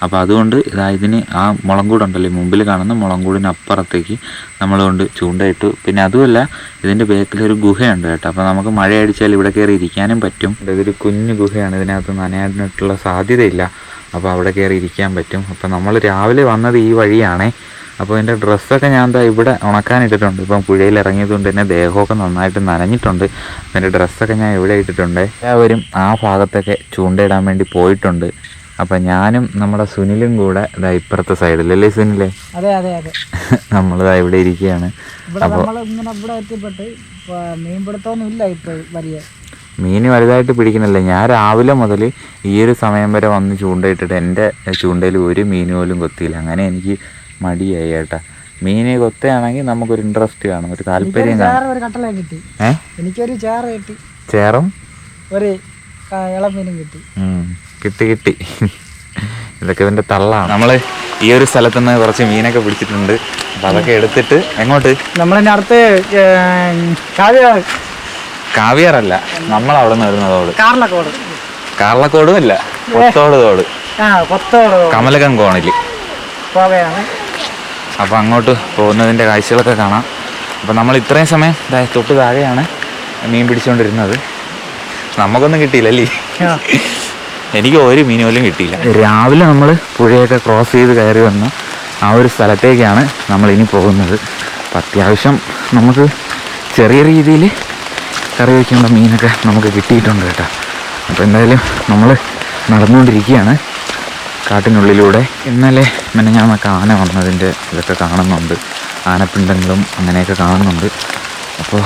അപ്പോൾ അതുകൊണ്ട് ഇതിന് ആ മുളങ്കൂടുണ്ടല്ലോ, മുമ്പിൽ കാണുന്ന മുളങ്കൂടിനപ്പുറത്തേക്ക് നമ്മൾ കൊണ്ട് ചൂണ്ടയിട്ടു. പിന്നെ അതുമല്ല ഇതിൻ്റെ ബേക്കിലൊരു ഗുഹയുണ്ട് കേട്ടോ. അപ്പോൾ നമുക്ക് മഴയടിച്ചാൽ ഇവിടെ കയറി ഇരിക്കാനും പറ്റും. ഇതൊരു കുഞ്ഞു ഗുഹയാണ്, ഇതിനകത്ത് നനയാനായിട്ടുള്ള സാധ്യതയില്ല. അപ്പോൾ അവിടെ കയറി ഇരിക്കാൻ പറ്റും. അപ്പോൾ നമ്മൾ രാവിലെ വന്നത് ഈ വഴിയാണേ. അപ്പോൾ എൻ്റെ ഡ്രസ്സൊക്കെ ഞാൻ എന്താ ഇവിടെ ഉണക്കാനിട്ടിട്ടുണ്ട്. ഇപ്പം പുഴയിൽ ഇറങ്ങിയതുകൊണ്ട് തന്നെ ദേഹമൊക്കെ നന്നായിട്ട് നനഞ്ഞിട്ടുണ്ട്. അപ്പം എൻ്റെ ഡ്രസ്സൊക്കെ ഞാൻ ഇവിടെ ഇട്ടിട്ടുണ്ട്. എല്ലാവരും ആ ഭാഗത്തൊക്കെ ചൂണ്ടയിടാൻ വേണ്ടി പോയിട്ടുണ്ട്. അപ്പം ഞാനും നമ്മുടെ സുനിലും കൂടെ ഇതാ ഇപ്പുറത്തെ സൈഡിലല്ലേ സുനിലേ? അതെ അതെ അതെ, നമ്മളിതാ ഇവിടെ ഇരിക്കുകയാണ്. അപ്പോൾ മീൻ വലുതായിട്ട് പിടിക്കുന്നില്ല. ഞാൻ രാവിലെ മുതൽ ഈ ഒരു സമയം വരെ വന്ന് ചൂണ്ടയിട്ടിട്ട് എൻ്റെ ചൂണ്ടയിൽ ഒരു മീൻ പോലും കൊത്തിയില്ല. അങ്ങനെ എനിക്ക് മടിയായി കേട്ടാ. മീനെ കൊത്തയാണെങ്കിൽ നമുക്കൊരു ഇൻട്രസ്റ്റ് കാണും, ഒരു താല്പര്യം കാണും. എനിക്കൊരു ചേറ് കിട്ടി, ചേറും ഒരു ഇളമീനും കിട്ടി. കിട്ടി ഇതൊക്കെ ഇതിൻ്റെ തള്ളാണ്. നമ്മൾ ഈ ഒരു സ്ഥലത്ത് നിന്ന് കുറച്ച് മീനൊക്കെ പിടിച്ചിട്ടുണ്ട്. അപ്പം അതൊക്കെ എടുത്തിട്ട് എങ്ങോട്ട്? നമ്മളതിൻ്റെ അടുത്ത് കാവ്യാറല്ല, നമ്മളവിടെ നിന്ന് വരുന്നതോട്. കാർലക്കോട്. കാർലക്കോടും അല്ല, കൊത്തോട് തോട്, കമലകം കോണിൽ. അപ്പോൾ അങ്ങോട്ട് പോകുന്നതിൻ്റെ കാഴ്ചകളൊക്കെ കാണാം. അപ്പോൾ നമ്മൾ ഇത്രയും സമയം തൊട്ട് താഴെയാണ് മീൻ പിടിച്ചുകൊണ്ടിരുന്നത്. നമുക്കൊന്നും കിട്ടിയില്ലല്ലേ? എനിക്ക് ഒരു മീൻ പോലും കിട്ടിയില്ല. രാവിലെ നമ്മൾ പുഴയൊക്കെ ക്രോസ് ചെയ്ത് കയറി വന്ന ആ ഒരു സ്ഥലത്തേക്കാണ് നമ്മളിനി പോകുന്നത്. അപ്പം അത്യാവശ്യം നമുക്ക് ചെറിയ രീതിയിൽ കറി വയ്ക്കേണ്ട മീനൊക്കെ നമുക്ക് കിട്ടിയിട്ടുണ്ട് കേട്ടോ. അപ്പോൾ എന്തായാലും നമ്മൾ നടന്നുകൊണ്ടിരിക്കുകയാണ്. കാട്ടിനുള്ളിലൂടെ ഇന്നലെ മെനഞ്ഞാന്നൊക്കെ ആന വന്നതിൻ്റെ ഇതൊക്കെ കാണുന്നുണ്ട്. ആനപ്പിണ്ടങ്ങളും അങ്ങനെയൊക്കെ കാണുന്നുണ്ട്. അപ്പോൾ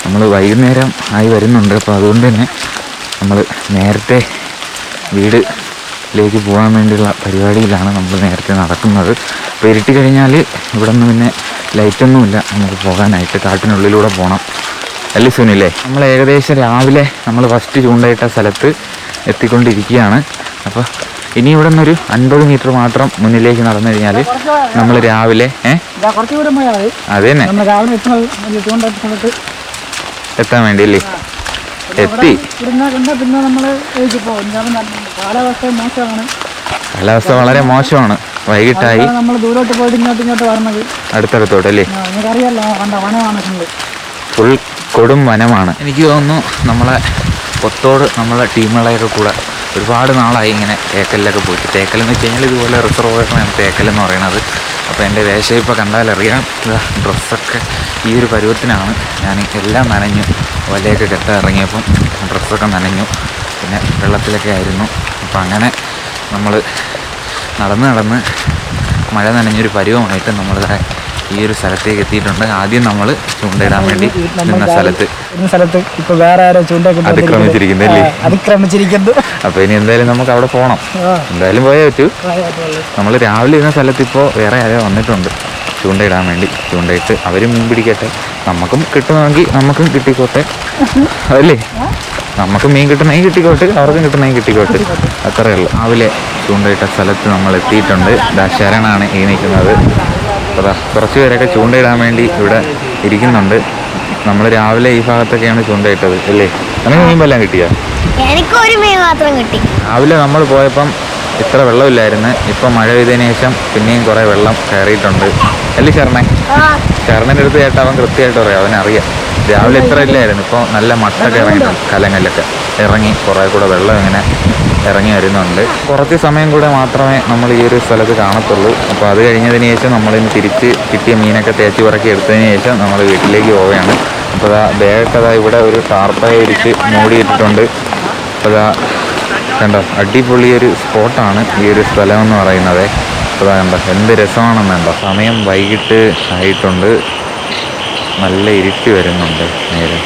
നമ്മൾ വൈകുന്നേരം ആയി വരുന്നുണ്ട്. അപ്പോൾ അതുകൊണ്ട് തന്നെ നമ്മൾ നേരത്തെ വീട്ടിലേക്ക് പോകാൻ വേണ്ടിയുള്ള പരിപാടിയിലാണ് നമ്മൾ നേരത്തെ നടക്കുന്നത്. അപ്പോൾ ഇരുട്ടി കഴിഞ്ഞാൽ ഇവിടെ നിന്ന് പിന്നെ ലൈറ്റൊന്നുമില്ല നമുക്ക് പോകാനായിട്ട്. കാട്ടിനുള്ളിലൂടെ പോകണം അല്ലേ സുനില്ലേ? നമ്മൾ ഏകദേശം രാവിലെ നമ്മൾ ഫസ്റ്റ് ചൂണ്ടയിട്ട സ്ഥലത്ത് എത്തിക്കൊണ്ടിരിക്കുകയാണ്. അപ്പോൾ ഇനി ഇവിടെ നിന്നൊരു 50 മീറ്റർ മാത്രം മുന്നിലേക്ക് നടന്നു കഴിഞ്ഞാൽ നമ്മൾ രാവിലെ അത് തന്നെ എത്താൻ വേണ്ടി അല്ലേ? എത്തി. കാലാവസ്ഥ വളരെ മോശമാണ്. വൈകിട്ടായി അടുത്തടുത്തോട്ടല്ലേ? ഫുൾ കൊടും വനമാണ്. എനിക്ക് തോന്നുന്നു നമ്മളെ പൊത്തോട് നമ്മളെ ടീമുകളെയൊക്കെ കൂടെ ഒരുപാട് നാളായി ഇങ്ങനെ തേക്കലിലൊക്കെ പോയിട്ട്. തേക്കലെന്ന് വെച്ച് കഴിഞ്ഞാൽ ഇതുപോലെ റിസർവോയറിനാണ് തേക്കലെന്ന് പറയുന്നത്. അപ്പോൾ എൻ്റെ വേഷം ഇപ്പോൾ കണ്ടാലറിയാം. ഡ്രസ്സൊക്കെ ഈ ഒരു പരുവത്തിനാണ്. ഞാൻ എല്ലാം നനഞ്ഞു. വലയൊക്കെ കെട്ടാൻ ഇറങ്ങിയപ്പം ഡ്രസ്സൊക്കെ നനഞ്ഞു. പിന്നെ വെള്ളത്തിലൊക്കെ ആയിരുന്നു. അപ്പോൾ അങ്ങനെ നമ്മൾ നടന്ന് മഴ നനഞ്ഞൊരു പരുവമായിട്ട് നമ്മൾ ഈ ഒരു സ്ഥലത്തേക്ക് എത്തിയിട്ടുണ്ട്. ആദ്യം നമ്മൾ ചൂണ്ടയിടാൻ വേണ്ടി നിന്ന സ്ഥലത്ത് ഇപ്പോൾ വേറെ ആരോ ചൂണ്ട അതിക്രമിച്ചിരിക്കുന്നു. അപ്പോൾ ഇനി എന്തായാലും നമുക്ക് അവിടെ പോകണം. എന്തായാലും പോയേ പറ്റൂ. നമ്മൾ രാവിലെ ഇരുന്ന സ്ഥലത്ത് ഇപ്പോൾ വേറെ ആരോ വന്നിട്ടുണ്ട് ചൂണ്ടയിടാൻ വേണ്ടി. ചൂണ്ടയിട്ട് അവരും മീൻ പിടിക്കട്ടെ, നമുക്കും കിട്ടുമെങ്കിൽ നമുക്കും കിട്ടിക്കോട്ടെ അതല്ലേ? നമുക്ക് മീൻ കിട്ടണമെങ്കിൽ കിട്ടിക്കോട്ടെ, അവർക്കും കിട്ടണമെങ്കിൽ കിട്ടിക്കോട്ടെ, അത്രയേ ഉള്ളൂ. രാവിലെ ചൂണ്ടയിട്ട സ്ഥലത്ത് നമ്മൾ എത്തിയിട്ടുണ്ട്. ശരണാണ് ഈ നിൽക്കുന്നത്. അപ്പോൾ കുറച്ച് പേരൊക്കെ ചൂണ്ടയിടാൻ വേണ്ടി ഇവിടെ ഇരിക്കുന്നുണ്ട്. നമ്മൾ രാവിലെ ഈ ഭാഗത്തൊക്കെയാണ് ചൂണ്ടയിട്ടത് അല്ലേ? അങ്ങനെ മീൻ വല്ലതും കിട്ടിയോ? എനിക്കൊരു മീൻ മാത്രം കിട്ടി. രാവിലെ നമ്മൾ പോയപ്പം ഇത്ര വെള്ളമില്ലായിരുന്നു. ഇപ്പം മഴ പെയ്തതിന് ശേഷം പിന്നെയും കുറേ വെള്ളം കയറിയിട്ടുണ്ട് അല്ലേ ശരണേ? ശരണൻ്റെ അടുത്ത് ചേട്ടാ അവൻ കൃത്യമായിട്ട് പറയാം, അവനറിയാം. രാവിലെ ഇത്ര ഇല്ലായിരുന്നു. ഇപ്പോൾ നല്ല മട്ടൊക്കെ ഇറങ്ങിയിട്ടുണ്ട്. കലങ്ങലൊക്കെ ഇറങ്ങി കുറേ കൂടെ വെള്ളം ഇങ്ങനെ ഇറങ്ങി വരുന്നുണ്ട്. കുറച്ച് സമയം കൂടെ മാത്രമേ നമ്മൾ ഈ ഒരു സ്ഥലത്ത് കാണത്തുള്ളൂ. അപ്പോൾ അത് കഴിഞ്ഞതിന് ശേഷം നമ്മളിന്ന് തിരിച്ച് കിട്ടിയ മീനൊക്കെ തേച്ച് പറക്കി എടുത്തതിന് ശേഷം നമ്മൾ വീട്ടിലേക്ക് പോവുകയാണ്. അപ്പോൾ ബാഗൊക്കെ ഇവിടെ ഒരു ടാർപ്പായി ഇരിച്ച് മൂടിയിട്ടിട്ടുണ്ട്. അപ്പോൾ കണ്ടോ, അടിപൊളി ഒരു സ്പോട്ടാണ് ഈ ഒരു സ്ഥലം എന്ന് പറയുന്നത്. അപ്പോൾ കണ്ടോ എന്ത് രസമാണെന്നുണ്ടോ. സമയം വൈകിട്ട് ആയിട്ടുണ്ട്. നല്ല ഇരുട്ടി വരുന്നുണ്ട് നേരെ.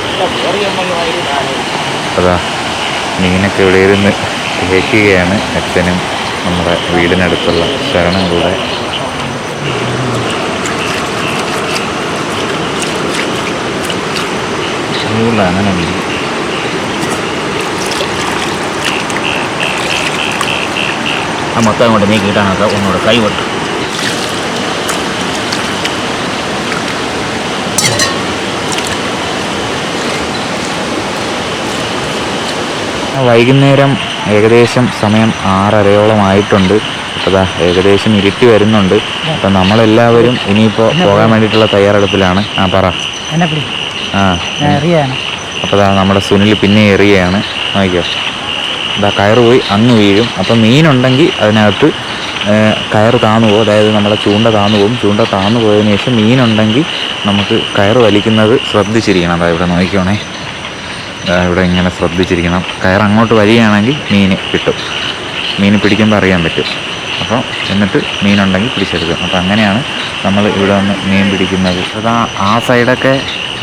അതാ മീനൊക്കെ ഇവിടെ ഇരുന്ന് തേക്കുകയാണ് അച്ഛനും നമ്മുടെ വീടിനടുത്തുള്ള ശരണം കൂടെ. അങ്ങനെ ആ മൊത്തം അങ്ങോട്ട് നീക്കിയിട്ടാണൊക്കെ ഒന്നുകൂടെ കൈ വിട്ടു. വൈകുന്നേരം ഏകദേശം സമയം 6:30 അപ്പോൾ ഏകദേശം ഇരുട്ടി വരുന്നുണ്ട്. അപ്പം നമ്മളെല്ലാവരും ഇനിയിപ്പോൾ പോകാൻ വേണ്ടിയിട്ടുള്ള തയ്യാറെടുപ്പിലാണ്. പറ. അപ്പോൾ നമ്മുടെ സുനിൽ പിന്നെ എറിയാണ്. നോക്കിയോ, കയറ് പോയി അങ്ങ് വീഴും. അപ്പം മീനുണ്ടെങ്കിൽ അതിനകത്ത് കയറ് താന്നു പോകും. അതായത് നമ്മുടെ ചൂണ്ട താന്നു പോകും. ചൂണ്ട താന്നു പോയതിന് ശേഷം മീനുണ്ടെങ്കിൽ നമുക്ക് കയറ് വലിക്കുന്നത് ശ്രദ്ധിച്ചിരിക്കണം. അതായത് ഇവിടെ നോക്കിക്കോണേ, ഇവിടെ ഇങ്ങനെ ശ്രദ്ധിച്ചിരിക്കണം. കയർ അങ്ങോട്ട് വരികയാണെങ്കിൽ മീൻ കിട്ടും. മീൻ പിടിക്കുമ്പോൾ അറിയാൻ പറ്റും. അപ്പോൾ എന്നിട്ട് മീനുണ്ടെങ്കിൽ പിടിച്ചെടുക്കും. അപ്പോൾ അങ്ങനെയാണ് നമ്മൾ ഇവിടെ വന്ന് മീൻ പിടിക്കുന്നത്. അത് ആ സൈഡൊക്കെ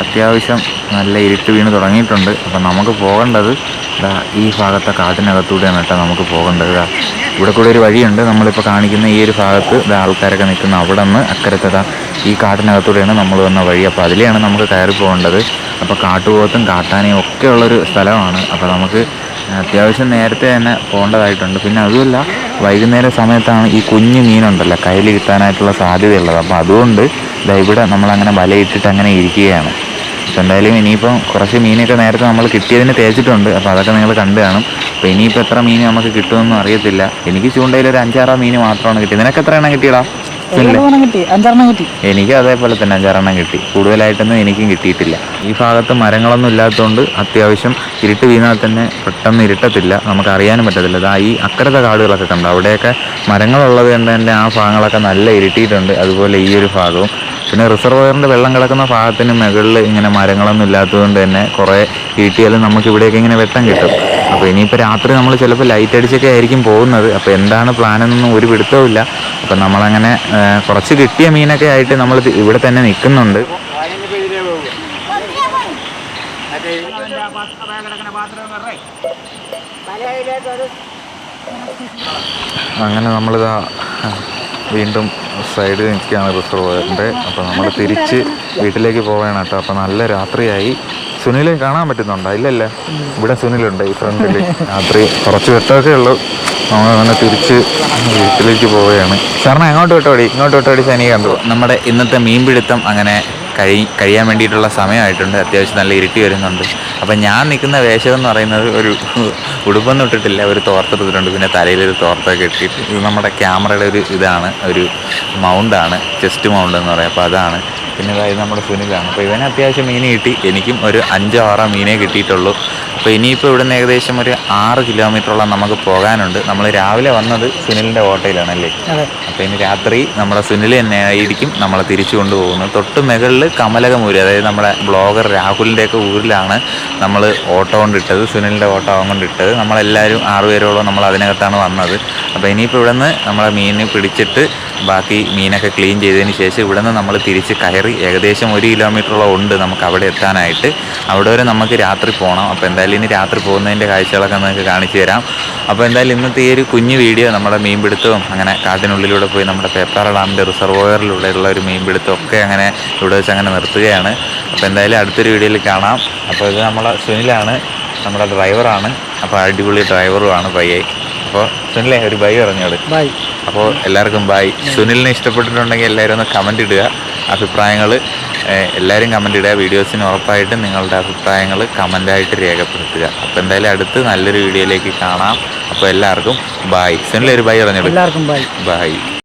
അത്യാവശ്യം നല്ല ഇരുട്ട് വീണ് തുടങ്ങിയിട്ടുണ്ട്. അപ്പം നമുക്ക് പോകേണ്ടത് ഈ ഭാഗത്തെ കാട്ടിനകത്തൂടെയാണ് കേട്ടോ നമുക്ക് പോകേണ്ടത്. ഇവിടെ കൂടെ ഒരു വഴിയുണ്ട്. നമ്മളിപ്പോൾ കാണിക്കുന്ന ഈ ഒരു ഭാഗത്ത് ആൾക്കാരൊക്കെ നിൽക്കുന്ന അവിടെ നിന്ന് അക്കരത്തെ ഈ കാട്ടിനകത്തൂടെയാണ് നമ്മൾ വന്ന വഴി. അപ്പോൾ അതിലെയാണ് നമുക്ക് കയറി പോകേണ്ടത്. അപ്പോൾ കാട്ടുപോത്തും കാട്ടാനയും ഒക്കെ ഉള്ളൊരു സ്ഥലമാണ്. അപ്പോൾ നമുക്ക് അത്യാവശ്യം നേരത്തെ തന്നെ പോകേണ്ടതായിട്ടുണ്ട്. പിന്നെ അതുമല്ല വൈകുന്നേര സമയത്താണ് ഈ കുഞ്ഞു മീനുണ്ടല്ലോ കയ്യിൽ കിട്ടാനായിട്ടുള്ള സാധ്യതയുള്ളത്. അപ്പോൾ അതുകൊണ്ട് ഇവിടെ നമ്മളങ്ങനെ വലയിട്ടിട്ട് അങ്ങനെ ഇരിക്കുകയാണ്. അപ്പോൾ എന്തായാലും ഇനിയിപ്പം കുറച്ച് മീനൊക്കെ നേരത്തെ നമ്മൾ കിട്ടിയതിന് തേച്ചിട്ടുണ്ട്. അപ്പോൾ അതൊക്കെ നിങ്ങൾ കണ്ടു കാണും. അപ്പോൾ ഇനിയിപ്പോൾ എത്ര മീൻ നമുക്ക് കിട്ടുമെന്നും അറിയത്തില്ല. എനിക്ക് ചൂണ്ടയിൽ ഒരു 5-6 മീൻ മാത്രമാണ് കിട്ടിയത്. നിനക്ക് എത്ര എണ്ണം കിട്ടിയടാ? 5-6 കിട്ടി. എനിക്ക് അതേപോലെ തന്നെ 5-6 കിട്ടി. കൂടുതലായിട്ടൊന്നും എനിക്കും കിട്ടിയിട്ടില്ല. ഈ ഭാഗത്ത് മരങ്ങളൊന്നും ഇല്ലാത്തതുകൊണ്ട് അത്യാവശ്യം ഇരുട്ട് വീണാൽ തന്നെ പെട്ടെന്ന് ഇരുട്ടത്തില്ല, നമുക്ക് അറിയാനും പറ്റത്തില്ല. ഈ അക്കരത്തെ കാടുകളൊക്കെ കണ്ടു, അവിടെയൊക്കെ മരങ്ങളുള്ളത് കൊണ്ട് തന്നെ ആ ഭാഗങ്ങളൊക്കെ നല്ല ഇരുട്ടിയിട്ടുണ്ട്. അതുപോലെ ഈ ഒരു ഭാഗവും. പിന്നെ റിസർവോയറിൻ്റെ വെള്ളം കിടക്കുന്ന ഭാഗത്തിന് മുകളിൽ ഇങ്ങനെ മരങ്ങളൊന്നും ഇല്ലാത്തതുകൊണ്ട് തന്നെ കുറേ ഇരുട്ടിയാലും നമുക്ക് ഇവിടെയൊക്കെ ഇങ്ങനെ വെട്ടം കിട്ടും. അപ്പോൾ ഇനിയിപ്പോൾ രാത്രി നമ്മൾ ചിലപ്പോൾ ലൈറ്റ് അടിച്ചൊക്കെ ആയിരിക്കും പോകുന്നത്. അപ്പോൾ എന്താണ് പ്ലാനെന്നൊന്നും ഒരു പിടുത്തവും ഇല്ല. അപ്പം നമ്മളങ്ങനെ കുറച്ച് കിട്ടിയ മീനൊക്കെ ആയിട്ട് നമ്മൾ ഇവിടെ തന്നെ നിൽക്കുന്നുണ്ട്. അങ്ങനെ നമ്മളിതാ വീണ്ടും സൈഡിൽ നിൽക്കുകയാണ് റിസർവോയറിൻ്റെ. അപ്പോൾ നമ്മൾ തിരിച്ച് വീട്ടിലേക്ക് പോവുകയാണ് കേട്ടോ. അപ്പോൾ നല്ല രാത്രിയായി. സുനിലെ കാണാൻ പറ്റുന്നുണ്ടോ? ഇല്ലല്ലേ, ഇവിടെ സുനിലുണ്ട് ഈ ഫ്രണ്ടിൽ. രാത്രി കുറച്ച് വെട്ടമൊക്കെ ഉള്ളൂ. നമ്മളങ്ങനെ തിരിച്ച് വീട്ടിലേക്ക് പോവുകയാണ്. സാറിന് എങ്ങോട്ട് വിട്ടോടി? ഇങ്ങോട്ട് വിട്ടോടി ശനി കണ്ടു. നമ്മുടെ ഇന്നത്തെ മീൻപിടുത്തം അങ്ങനെ കഴിയാൻ വേണ്ടിയിട്ടുള്ള സമയമായിട്ടുണ്ട്. അത്യാവശ്യം നല്ല ഇരുട്ടി വരുന്നുണ്ട്. അപ്പം ഞാൻ നിൽക്കുന്ന വേഷം എന്ന് പറയുന്നത് ഒരു ഉടുപ്പൊന്നും ഇട്ടിട്ടില്ല, ഒരു തോർത്തെടുത്തിട്ടുണ്ട്. പിന്നെ തലയിലൊരു തോർത്തൊക്കെ ഇട്ടിട്ട് ഇത് നമ്മുടെ ക്യാമറയുടെ ഒരു ഇതാണ്, ഒരു മൗണ്ടാണ്, ചെസ്റ്റ് മൗണ്ട് എന്ന് പറയും. അപ്പോൾ അതാണ്. പിന്നെ ഇത് നമ്മുടെ സുനിലാണ്. അപ്പോൾ ഇവന് അത്യാവശ്യം മീൻ കിട്ടി. എനിക്കും ഒരു 5-6 മീനേ കിട്ടിയിട്ടുള്ളൂ. അപ്പോൾ ഇനിയിപ്പോൾ ഇവിടെ നിന്ന് ഏകദേശം ഒരു 6 കിലോമീറ്ററോളം നമുക്ക് പോകാനുണ്ട്. നമ്മൾ രാവിലെ വന്നത് സുനിലിൻ്റെ ഓട്ടോയിലാണല്ലേ. അപ്പോൾ ഇനി രാത്രി നമ്മുടെ സുനിൽ തന്നെ ആയിരിക്കും നമ്മളെ തിരിച്ചു കൊണ്ടുപോകുന്നത്. തൊട്ട് മുകളിൽ കമലകമൂര്, അതായത് നമ്മുടെ ബ്ലോഗർ രാഹുലിൻ്റെയൊക്കെ ഊരിലാണ് നമ്മൾ ഓട്ടോ കൊണ്ടിട്ടത്, സുനിലിൻ്റെ ഓട്ടോ കൊണ്ടിട്ടത്. നമ്മളെല്ലാവരും 6 പേരോളം നമ്മൾ അതിനകത്താണ് വന്നത്. അപ്പോൾ ഇനിയിപ്പോൾ ഇവിടെ നിന്ന് നമ്മളെ മീൻ പിടിച്ചിട്ട് ബാക്കി മീനൊക്കെ ക്ലീൻ ചെയ്തതിന് ശേഷം ഇവിടെ നിന്ന് നമ്മൾ തിരിച്ച് കയറി ഏകദേശം 1 കിലോമീറ്ററോളം ഉണ്ട് നമുക്ക് അവിടെ എത്താനായിട്ട്. അവിടെ വരെ നമുക്ക് രാത്രി പോകണം. അപ്പോൾ എന്തായാലും ഇനി രാത്രി പോകുന്നതിൻ്റെ കാഴ്ചകളൊക്കെ നമുക്ക് കാണിച്ചു തരാം. അപ്പോൾ എന്തായാലും ഇന്നത്തെ ഈ ഒരു കുഞ്ഞു വീഡിയോ നമ്മുടെ മീൻപിടുത്തവും അങ്ങനെ കാട്ടിനുള്ളിലൂടെ പോയി നമ്മുടെ പേപ്പാറ ഡാമിൻ്റെ റിസർവോയറിലൂടെയുള്ള ഒരു മീൻപിടുത്തം ഒക്കെ അങ്ങനെ ഇവിടെ വെച്ച് അങ്ങനെ നിർത്തുകയാണ്. അപ്പോൾ എന്തായാലും അടുത്തൊരു വീഡിയോയിൽ കാണാം. അപ്പോൾ ഇത് നമ്മളെ സുനിലാണ്, നമ്മുടെ ഡ്രൈവറാണ്. അപ്പോൾ അടിപൊളി ഡ്രൈവറുമാണ് പയ്യെ. അപ്പോൾ സുനിലെ ഒരു ബൈ പറഞ്ഞോട്. ബൈ. അപ്പോൾ എല്ലാവർക്കും ബൈ. സുനിലിനെ ഇഷ്ടപ്പെട്ടിട്ടുണ്ടെങ്കിൽ എല്ലാവരും ഒന്ന് കമൻ്റ് ഇടുക, അഭിപ്രായങ്ങൾ എല്ലാവരും കമൻ്റ് ഇടുക. വീഡിയോസിന് ഉറപ്പായിട്ടും നിങ്ങളുടെ അഭിപ്രായങ്ങൾ കമൻ്റായിട്ട് രേഖപ്പെടുത്തുക. അപ്പോൾ എന്തായാലും അടുത്ത് നല്ലൊരു വീഡിയോയിലേക്ക് കാണാം. അപ്പോൾ എല്ലാവർക്കും ബൈ. സുനിൽ ഒരു ബൈ പറഞ്ഞോളൂ. എല്ലാവർക്കും ബൈ. ബൈ.